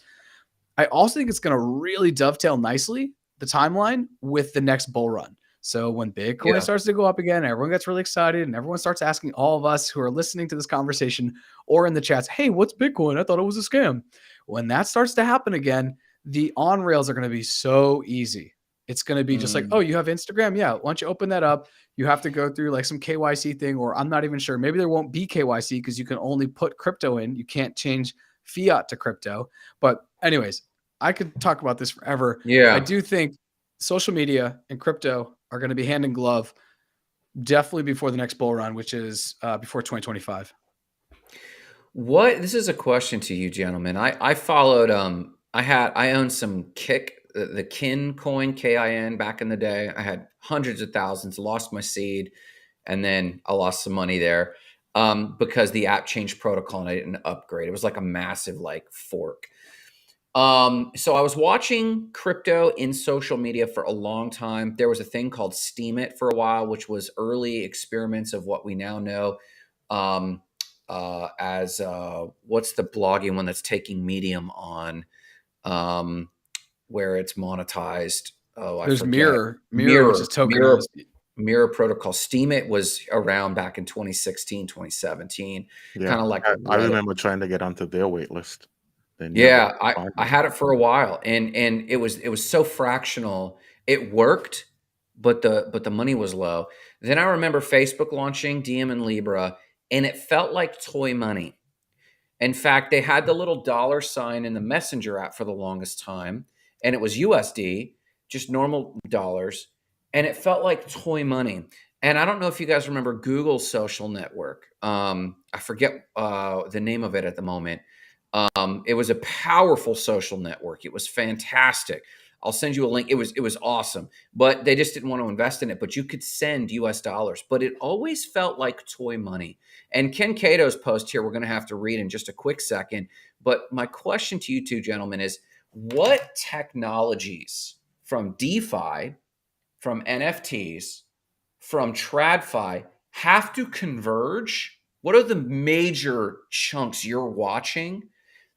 I also think it's going to really dovetail nicely, the timeline, with the next bull run. So when Bitcoin starts to go up again, everyone gets really excited and everyone starts asking all of us who are listening to this conversation or in the chats, hey, what's Bitcoin? I thought it was a scam. When that starts to happen again, the on rails are going to be so easy. It's going to be just like, oh, you have Instagram? Yeah. Why don't you open that up? You have to go through like some KYC thing, or I'm not even sure. Maybe there won't be KYC because you can only put crypto in. You can't change fiat to crypto. But anyways, I could talk about this forever. Yeah. I do think social media and crypto are going to be hand in glove definitely before the next bull run, which is before 2025. This is a question to you, gentlemen. I followed, I owned some the Kin coin, KIN, back in the day. I had hundreds of thousands, lost my seed, and then I lost some money there because the app changed protocol and I didn't upgrade. It was like a massive fork. So I was watching crypto in social media for a long time. There was a thing called Steam It for a while, which was early experiments of what we now know as what's the blogging one that's taking Medium on, where it's monetized. Oh, there's Mirror, which is tokenized. Mirror protocol. Steam It was around back in 2016, 2017. Yeah, kind of like I remember trying to get onto their wait list. Yeah, I had it for a while, and it was so fractional. It worked, but the money was low. Then I remember Facebook launching Diem and Libra, and it felt like toy money. In fact, they had the little dollar sign in the Messenger app for the longest time, and it was USD, just normal dollars, and it felt like toy money. And I don't know if you guys remember Google's social network. I forget the name of it at the moment. It was a powerful social network. It was fantastic. I'll send you a link. It was awesome, but they just didn't want to invest in it. But you could send US dollars, but it always felt like toy money. And Ken Cato's post here, we're going to have to read in just a quick second. But my question to you two gentlemen is, what technologies from DeFi, from NFTs, from TradFi have to converge? What are the major chunks you're watching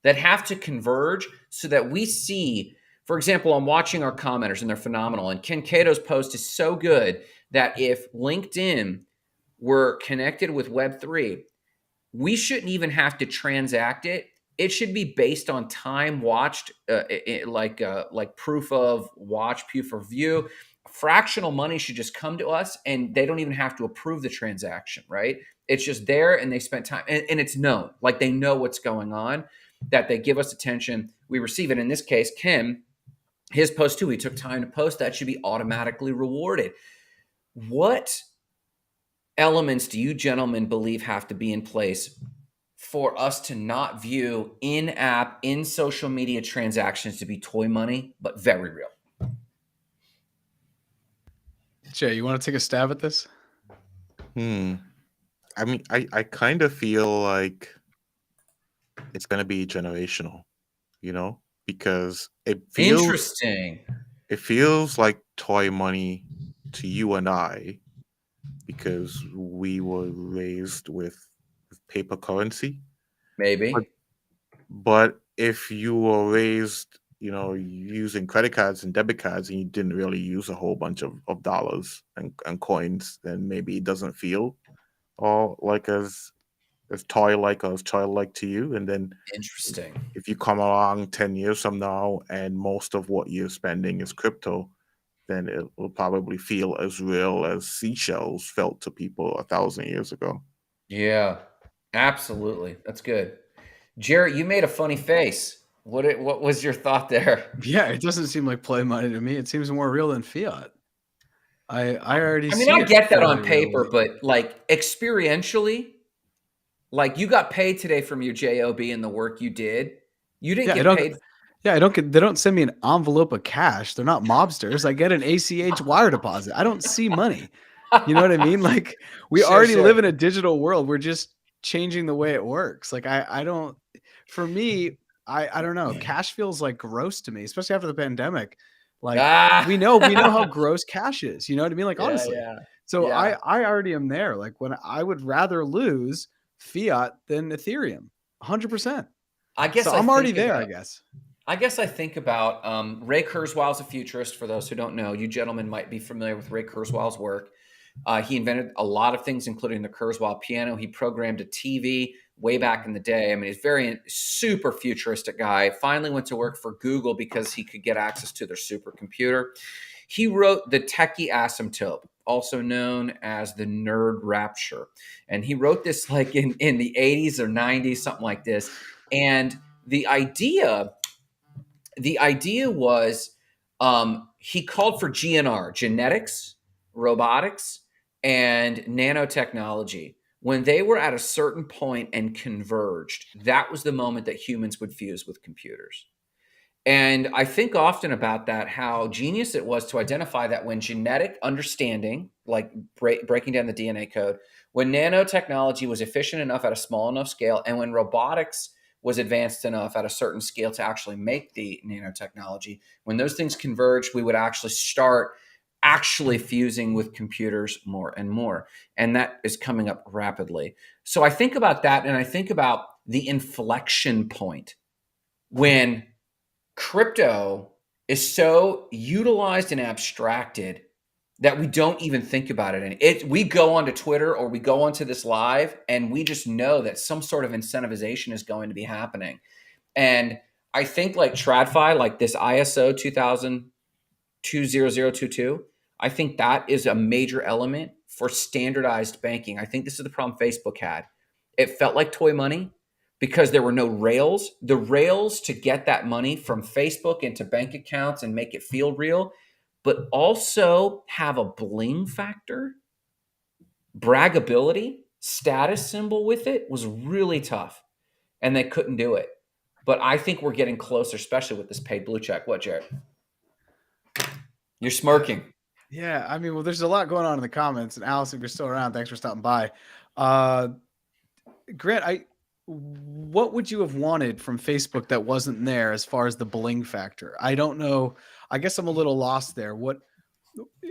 that have to converge so that we see, for example, I'm watching our commenters and they're phenomenal. And Ken Cato's post is so good that if LinkedIn were connected with Web3, we shouldn't even have to transact it. It should be based on time watched, like proof of watch, proof of view. Fractional money should just come to us, and they don't even have to approve the transaction, right? It's just there, and they spent time, and it's known. Like they know what's going on, that they give us attention, we receive it. In this case, Kim, his post too, he took time to post, that should be automatically rewarded. What elements do you gentlemen believe have to be in place for us to not view in-app, in social media transactions to be toy money, but very real? Jay, you want to take a stab at this? I mean, I kind of feel like it's going to be generational, because Interesting. it feels like toy money to you and I, because we were raised with paper currency. Maybe. But if you were raised, using credit cards and debit cards, and you didn't really use a whole bunch of dollars and coins, then maybe it doesn't feel all like as toy-like or as childlike to you. And then Interesting. if you come along 10 years from now and most of what you're spending is crypto, then it will probably feel as real as seashells felt to people 1,000 years ago. Yeah, absolutely. That's good. Jarrett, you made a funny face. What was your thought there? Yeah, it doesn't seem like play money to me. It seems more real than fiat. I already I mean, see I it get that fairly on paper, readily. but like experientially, like you got paid today from your job and the work you did. You didn't Yeah, get paid. I don't get. They don't send me an envelope of cash. They're not mobsters. I get an ACH wire deposit. I don't see money. You know what I mean? Like we already live in a digital world. We're just changing the way it works. Like I don't. For me, I don't know. Cash feels like gross to me, especially after the pandemic. Like we know how gross cash is. You know what I mean? Like honestly. Yeah. So Yeah. I already am there. Like when I would rather lose fiat than Ethereum, 100%. I guess So I'm already there, I guess. I guess I think about Ray Kurzweil's a futurist. For those who don't know, you gentlemen might be familiar with Ray Kurzweil's work. He invented a lot of things, including the Kurzweil piano. He programmed a TV way back in the day. I mean, he's very super futuristic guy. Finally went to work for Google because he could get access to their supercomputer. He wrote The Techie Asymptote, also known as The Nerd Rapture. And he wrote this like in the 80s or 90s, something like this. And the idea was he called for GNR, genetics, robotics, and nanotechnology. When they were at a certain point and converged, that was the moment that humans would fuse with computers. And I think often about that, how genius it was to identify that when genetic understanding, like breaking down the DNA code, when nanotechnology was efficient enough at a small enough scale, and when robotics was advanced enough at a certain scale to actually make the nanotechnology, when those things converged, we would actually start fusing with computers more and more. And that is coming up rapidly. So I think about that, and I think about the inflection point when crypto is so utilized and abstracted that we don't even think about it. We go onto Twitter or we go onto this live and we just know that some sort of incentivization is going to be happening. And I think like TradFi, like this ISO 200022, I think that is a major element for standardized banking. I think this is the problem Facebook had. It felt like toy money because there were no rails. The rails to get that money from Facebook into bank accounts and make it feel real, but also have a bling factor, braggability, status symbol with it was really tough. And they couldn't do it. But I think we're getting closer, especially with this paid blue check. What, Jarrett? You're smirking. Yeah, I mean, well, there's a lot going on in the comments. And Alice, if you're still around, thanks for stopping by. Grant, what would you have wanted from Facebook that wasn't there as far as the bling factor? I don't know. I guess I'm a little lost there.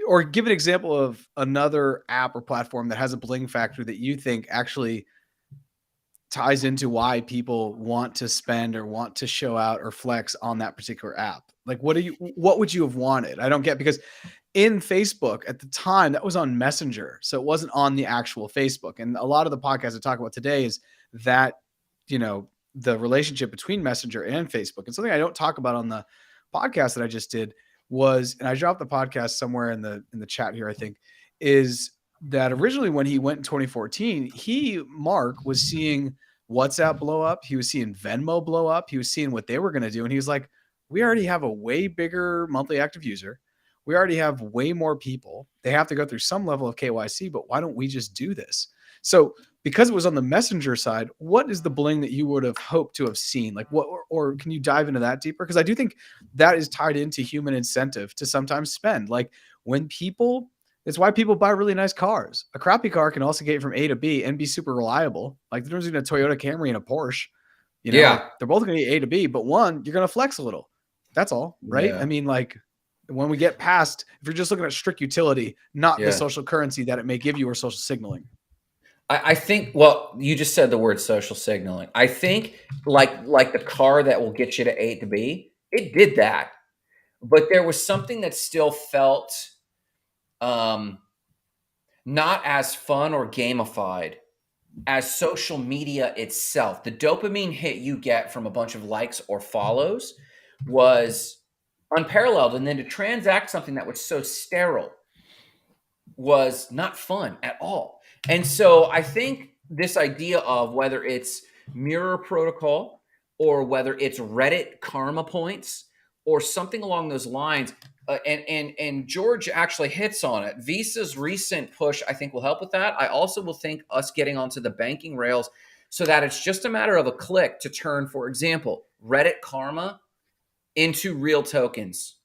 Or give an example of another app or platform that has a bling factor that you think actually ties into why people want to spend or want to show out or flex on that particular app. Like, what would you have wanted? I don't get, because in Facebook at the time that was on Messenger. So it wasn't on the actual Facebook. And a lot of the podcasts I talk about today is that, the relationship between Messenger and Facebook. And something I don't talk about on the podcast that I just did was, and I dropped the podcast somewhere in the chat here, I think, is that originally when he went in 2014, Mark was seeing WhatsApp blow up. He was seeing Venmo blow up. He was seeing what they were going to do. And he was like, we already have a way bigger monthly active user. We already have way more people. They have to go through some level of KYC, but why don't we just do this? So because it was on the Messenger side, what is the bling that you would have hoped to have seen? Like what, or can you dive into that deeper? Because I do think that is tied into human incentive to sometimes spend. Like when people, it's why people buy really nice cars. A crappy car can also get from A to B and be super reliable. Like the difference between a Toyota Camry and a Porsche, Yeah. they're both going to get A to B, but one, you're going to flex a little. That's all, right? Yeah. I mean, like when we get past, if you're just looking at strict utility, not the social currency that it may give you or social signaling. I think, well, you just said the word social signaling. I think like the car that will get you to A to B, it did that. But there was something that still felt not as fun or gamified as social media itself. The dopamine hit you get from a bunch of likes or follows was unparalleled. And then to transact something that was so sterile was not fun at all. And so I think this idea of whether it's mirror protocol or whether it's Reddit karma points or something along those lines, and George actually hits on it. Visa's recent push, I think, will help with that. I also will think us getting onto the banking rails so that it's just a matter of a click to turn, for example, Reddit karma into real tokens,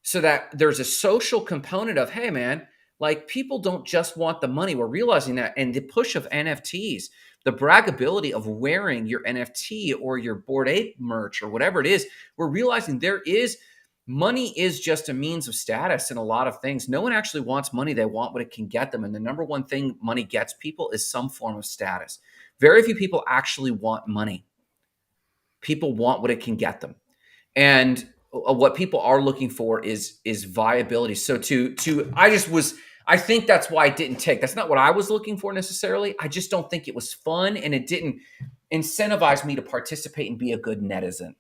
so that there's a social component of, hey, man, like people don't just want the money. We're realizing that. And the push of NFTs, the braggability of wearing your NFT or your Bored Ape merch or whatever it is, we're realizing money is just a means of status in a lot of things. No one actually wants money. They want what it can get them. And the number one thing money gets people is some form of status. Very few people actually want money. People want what it can get them. And what people are looking for is viability. So I think that's why it didn't take. That's not what I was looking for necessarily. I just don't think it was fun, and it didn't incentivize me to participate and be a good netizen.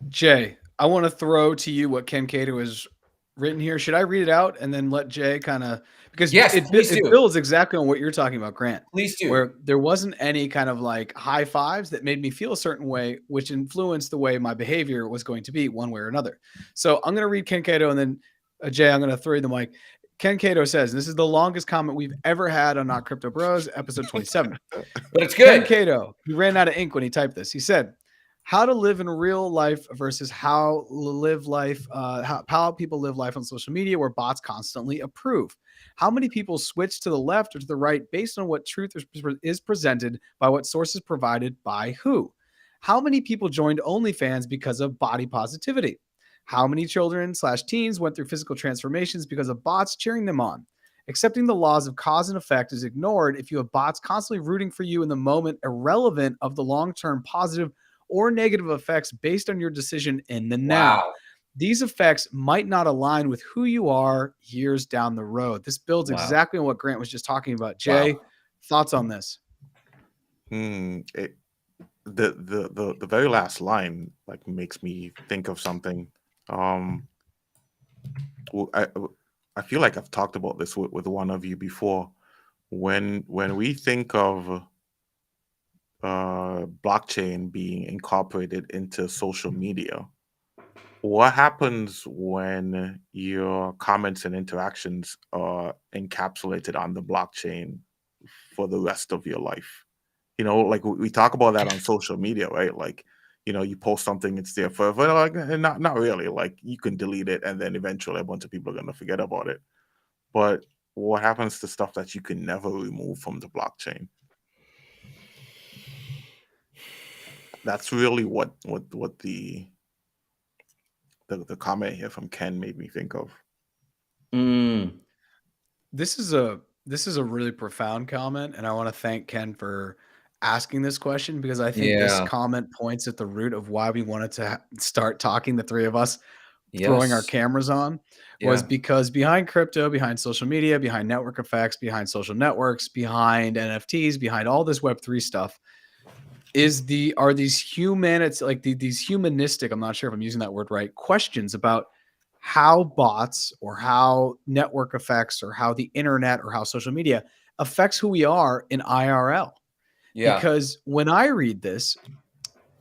Jay, I want to throw to you what Ken Cato has written here. Should I read it out and then let Jay kind of, because it builds exactly on what you're talking about, Grant. Please do. Where there wasn't any kind of like high fives that made me feel a certain way, which influenced the way my behavior was going to be one way or another. So I'm going to read Ken Cato, and then Jay, I'm going to throw you the mic. Ken Cato says, this is the longest comment we've ever had on Not Crypto Bros, episode 27. But it's good. Ken Cato, he ran out of ink when he typed this. He said, how to live in real life versus how live life, how people live life on social media where bots constantly approve. How many people switch to the left or to the right based on what truth is presented by what sources provided by who? How many people joined OnlyFans because of body positivity? How many children/teens went through physical transformations because of bots cheering them on? Accepting the laws of cause and effect is ignored if you have bots constantly rooting for you in the moment, irrelevant of the long-term positive or negative effects based on your decision in the now. Wow. These effects might not align with who you are years down the road. This builds exactly on what Grant was just talking about. Jay, thoughts on this? The very last line like makes me think of something. I feel like I've talked about this with one of you before. When we think of blockchain being incorporated into social media, what happens when your comments and interactions are encapsulated on the blockchain for the rest of your life? Like we talk about that on social media, right? Like, you post something, it's there forever. Like, not really. Like, you can delete it, and then eventually a bunch of people are gonna forget about it. But what happens to stuff that you can never remove from the blockchain? That's really what the comment here from Ken made me think of. This is a really profound comment, and I want to thank Ken for asking this question because I think this Yeah. comment points at the root of why we wanted to start talking, the three of us throwing our Yes. cameras on, was Yeah. because behind crypto, behind social media, behind network effects, behind social networks, behind NFTs, behind all this Web3 stuff are these human, it's like these humanistic, I'm not sure if I'm using that word right, questions about how bots or how network effects or how the internet or how social media affects who we are in IRL. Yeah. Because when I read this,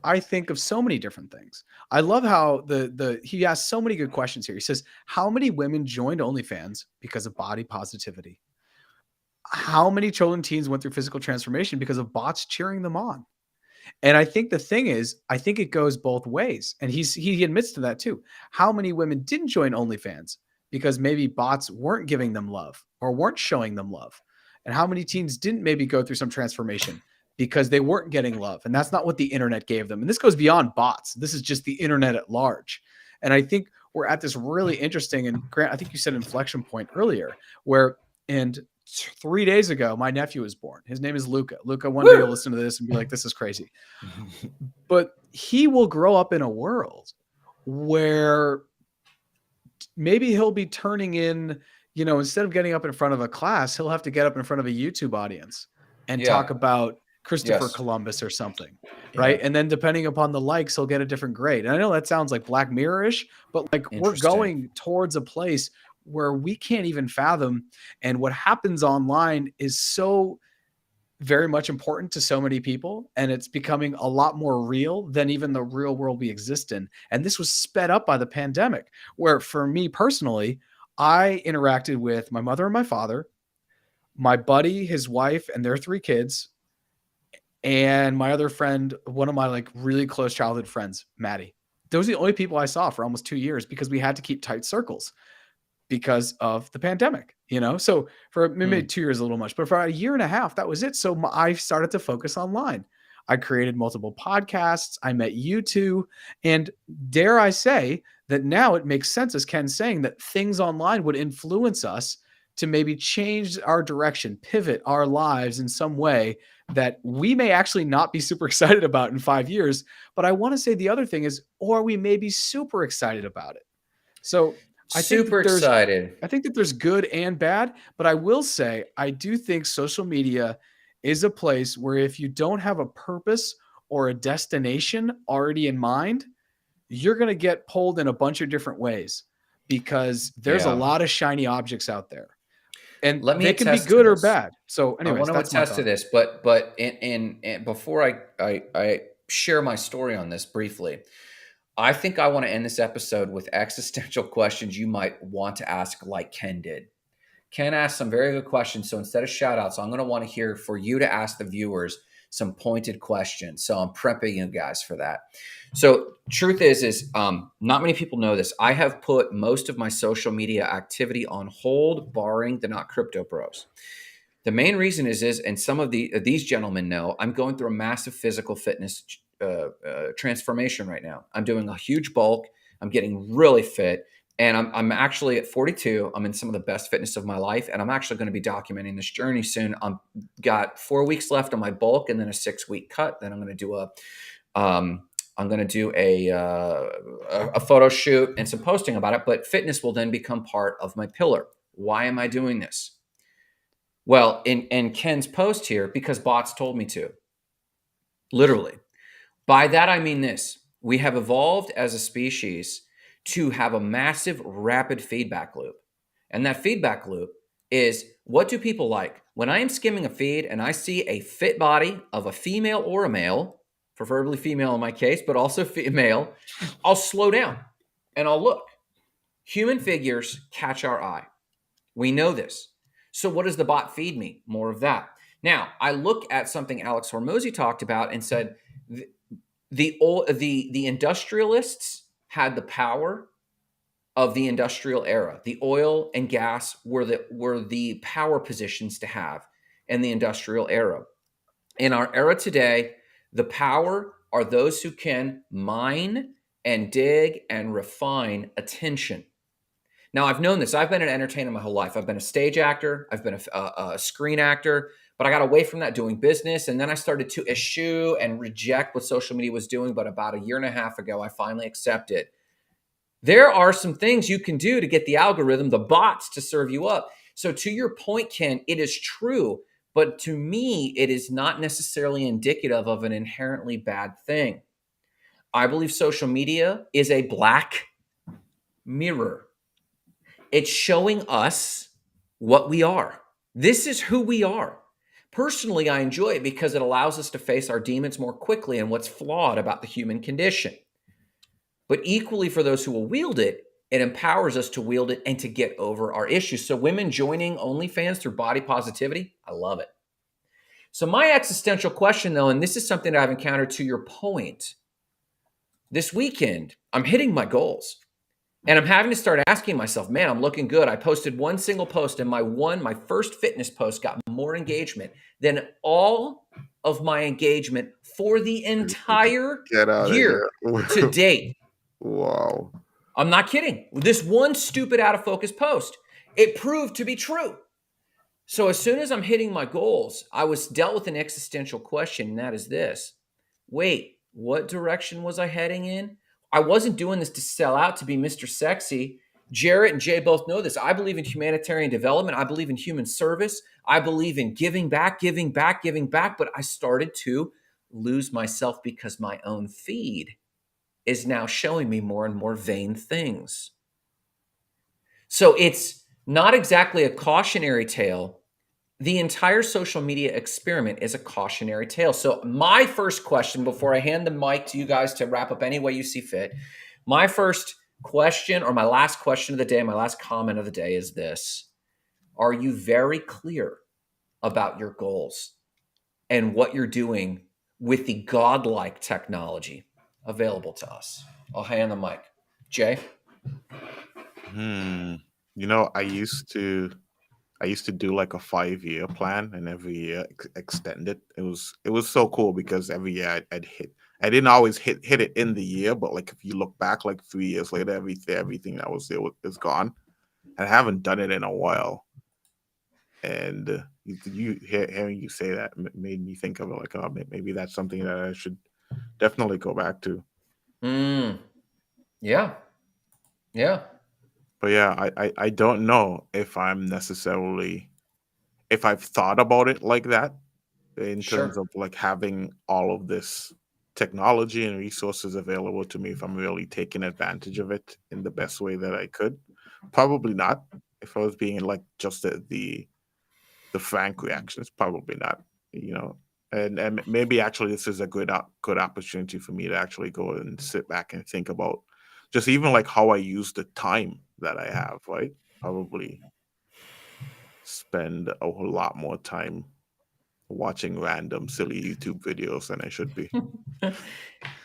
I think of so many different things. I love how he asks so many good questions here. He says, how many women joined OnlyFans because of body positivity? How many children teens went through physical transformation because of bots cheering them on? And I think the thing is, I think it goes both ways. And he admits to that too. How many women didn't join OnlyFans because maybe bots weren't giving them love or weren't showing them love? And how many teens didn't maybe go through some transformation because they weren't getting love? And that's not what the internet gave them. And this goes beyond bots. This is just the internet at large. And I think we're at this really interesting, and Grant, I think you said inflection point earlier, where and 3 days ago, my nephew was born. His name is Luca. Luca, one day Woo! will listen to this and be like, this is crazy. But he will grow up in a world where maybe he'll be turning in, instead of getting up in front of a class, he'll have to get up in front of a YouTube audience and talk Yeah. about Christopher Yes. Columbus or something. Yeah. Right. And then depending upon the likes, he'll get a different grade. And I know that sounds like Black Mirror-ish, but like we're Interesting. going towards a place where we can't even fathom. And what happens online is so very much important to so many people, and it's becoming a lot more real than even the real world we exist in. And this was sped up by the pandemic, where for me personally, I interacted with my mother and my father, my buddy, his wife, and their three kids, and my other friend, one of my like really close childhood friends, Maddie. Those are the only people I saw for almost 2 years because we had to keep tight circles because of the pandemic, So for maybe 2 years, a little much, but for a year and a half, that was it. So I started to focus online. I created multiple podcasts. I met you two. And dare I say that now it makes sense, as Ken's saying, that things online would influence us to maybe change our direction, pivot our lives in some way that we may actually not be super excited about in 5 years. But I want to say the other thing is, or we may be super excited about it. So I think Super that there's excited. I think that there's good and bad, but I will say I do think social media is a place where if you don't have a purpose or a destination already in mind, you're going to get pulled in a bunch of different ways because there's a Yeah. lot of shiny objects out there. And Let me they can be attest to good or this. bad. So I anyways, want to that's my attest to thought. this, but in before I share my story on this briefly, I think I want to end this episode with existential questions you might want to ask, like Ken did. Ken asked some very good questions. So instead of shout outs, I'm going to want to hear for you to ask the viewers some pointed questions. So I'm prepping you guys for that. So truth is not many people know this. I have put most of my social media activity on hold, barring the not crypto bros. The main reason is, and some of these gentlemen know, I'm going through a massive physical fitness transformation right now. I'm doing a huge bulk. I'm getting really fit. And I'm actually at 42. I'm in some of the best fitness of my life. And I'm actually going to be documenting this journey soon. I'm got 4 weeks left on my bulk and then a 6-week cut. Then I'm going to do a photo shoot and some posting about it. But fitness will then become part of my pillar. Why am I doing this? Well, in Ken's post here, because bots told me to. Literally. By that, I mean this. We have evolved as a species to have a massive rapid feedback loop. And that feedback loop is, what do people like? When I am skimming a feed and I see a fit body of a female or a male, preferably female in my case, but also female, I'll slow down and I'll look. Human figures catch our eye. We know this. So what does the bot feed me? More of that. Now, I look at something Alex Hormozy talked about and said, the industrialists had the power of the industrial era. The oil and gas were the power positions to have in the industrial era. In our era today, the power are those who can mine and dig and refine attention. Now, I've known this. I've been an entertainer my whole life. I've been a stage actor. I've been a screen actor. but I got away from that doing business. And then I started to eschew and reject what social media was doing. But about a year and a half ago, I finally accepted there are some things you can do to get the algorithm, the bots, to serve you up. So to your point, Ken, it is true. But to me, it is not necessarily indicative of an inherently bad thing. I believe social media is a black mirror. It's showing us what we are. This is who we are. Personally, I enjoy it because it allows us to face our demons more quickly and what's flawed about the human condition. But equally, for those who will wield it, it empowers us to wield it and to get over our issues. So women joining OnlyFans through body positivity, I love it. So my existential question, though, and this is something that I've encountered to your point, this weekend, I'm hitting my goals. And I'm having to start asking myself, man, I'm looking good. I posted one single post, and my first fitness post got more engagement than all of my engagement for the entire year to date. Wow. I'm not kidding. This one stupid out of focus post, it proved to be true. So as soon as I'm hitting my goals, I was dealt with an existential question, and that is this. Wait, what direction was I heading in? I wasn't doing this to sell out to be Mr. Sexy. Jarrett and Jay both know this. I believe in humanitarian development. I believe in human service. I believe in giving back. But I started to lose myself because my own feed is now showing me more and more vain things. So it's not exactly a cautionary tale. The entire social media experiment is a cautionary tale. So my first question, before I hand the mic to you guys to wrap up any way you see fit, my first question, or my last question of the day, my last comment of the day is this. Are you very clear about your goals and what you're doing with the godlike technology available to us? I'll hand the mic. Jay? You know, I used to do like a 5-year plan, and every year extend it. It was so cool because every year I'd hit. I didn't always hit it in the year, but like if you look back, like 3 years later, everything that was there is gone, and I haven't done it in a while. And hearing you say that made me think of it, like, oh, maybe that's something that I should definitely go back to. Yeah. But yeah, I don't know if I've thought about it like that in terms Sure. of like having all of this technology and resources available to me, if I'm really taking advantage of it in the best way that I could. Probably not. If I was being like just the frank reactions, probably not. You know, and maybe actually this is a good opportunity for me to actually go and sit back and think about just even like how I use the time that I have. Right, probably spend a whole lot more time watching random silly YouTube videos than I should be.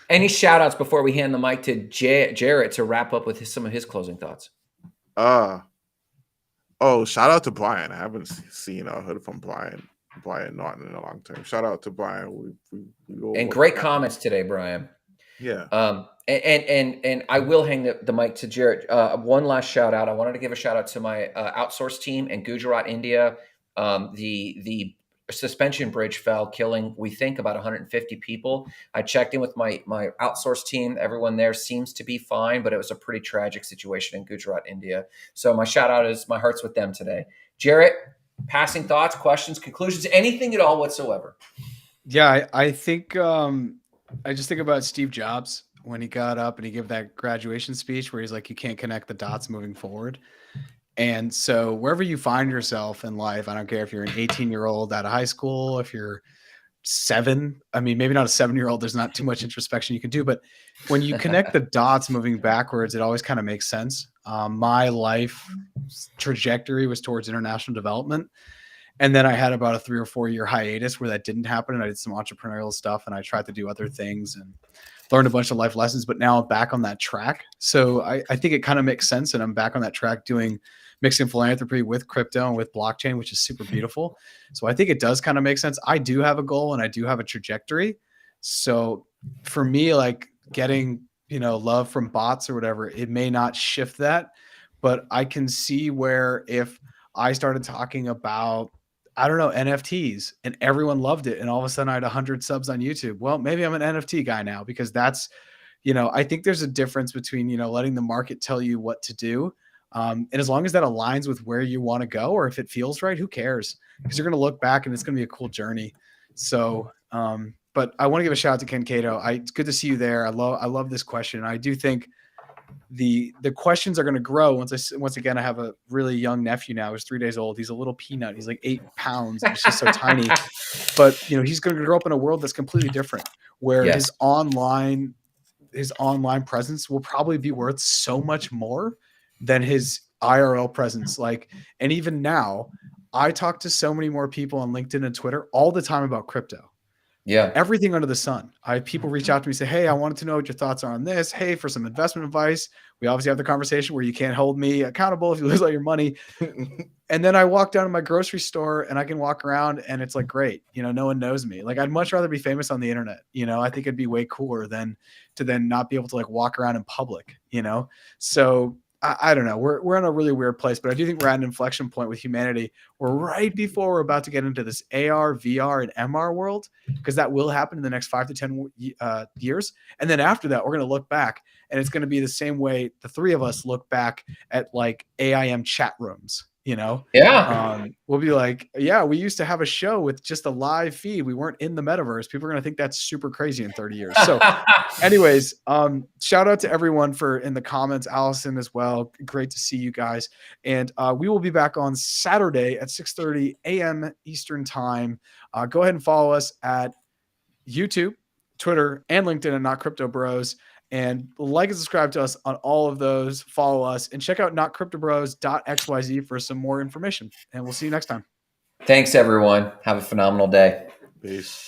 Any shout outs before we hand the mic to Jarrett to wrap up with some of his closing thoughts? Oh, shout out to Brian. I haven't seen or heard from Brian Norton in a long time. Shout out to Brian. And great comments today, Brian. Yeah. And I will hang the mic to Jarrett. One last shout out. I wanted to give a shout out to my outsource team in Gujarat, India. The suspension bridge fell, killing, we think, about 150 people. I checked in with my outsource team. Everyone there seems to be fine, but it was a pretty tragic situation in Gujarat, India. So my shout out is my heart's with them today. Jarrett, passing thoughts, questions, conclusions, anything at all whatsoever. Yeah, I think I just think about Steve Jobs when he got up and he gave that graduation speech where he's like, you can't connect the dots moving forward. And so wherever you find yourself in life, I don't care if you're an 18-year-old out of high school, if you're 7, I mean, maybe not a 7-year-old, there's not too much introspection you can do, but when you connect the dots moving backwards, it always kind of makes sense. My life trajectory was towards international development. And then I had about a 3 or 4 year hiatus where that didn't happen. And I did some entrepreneurial stuff and I tried to do other things and learned a bunch of life lessons, but now I'm back on that track. So I think it kind of makes sense. And I'm back on that track doing mixing philanthropy with crypto and with blockchain, which is super beautiful. So I think it does kind of make sense. I do have a goal and I do have a trajectory. So for me, like getting, love from bots or whatever, it may not shift that, but I can see where if I started talking about I don't know, NFTs, and everyone loved it. And all of a sudden I had 100 subs on YouTube. Well, maybe I'm an NFT guy now, because that's, I think there's a difference between, letting the market tell you what to do. And as long as that aligns with where you want to go, or if it feels right, who cares? Because you're going to look back and it's going to be a cool journey. So, but I want to give a shout out to Ken Cato. It's good to see you there. I love this question. I do think the questions are going to grow once again. I have a really young nephew now. He's 3 days old. He's a little peanut. He's like 8 pounds. He's just so tiny. But he's going to grow up in a world that's completely different, where Yes. his online presence will probably be worth so much more than his IRL presence. And even now, I talk to so many more people on LinkedIn and Twitter all the time about crypto. Yeah. Everything under the sun. People reach out to me and say, hey, I wanted to know what your thoughts are on this. Hey, for some investment advice. We obviously have the conversation where you can't hold me accountable if you lose all your money. And then I walk down to my grocery store and I can walk around and it's like, great. No one knows me. I'd much rather be famous on the internet. I think it'd be way cooler than to then not be able to walk around in public, So I don't know. We're in a really weird place, but I do think we're at an inflection point with humanity. We're right before we're about to get into this AR, VR, and MR world, because that will happen in the next 5 to 10 years. And then after that, we're going to look back, and it's going to be the same way the three of us look back at AIM chat rooms. Yeah. We'll be like, yeah, we used to have a show with just a live feed. We weren't in the metaverse. People are going to think that's super crazy in 30 years. So anyways, shout out to everyone in the comments, Allison as well. Great to see you guys. And we will be back on Saturday at 6:30 a.m. Eastern time. Go ahead and follow us at YouTube, Twitter, and LinkedIn at Not Crypto Bros. And like and subscribe to us on all of those. Follow us and check out notcryptobros.xyz for some more information. And we'll see you next time. Thanks, everyone. Have a phenomenal day. Peace.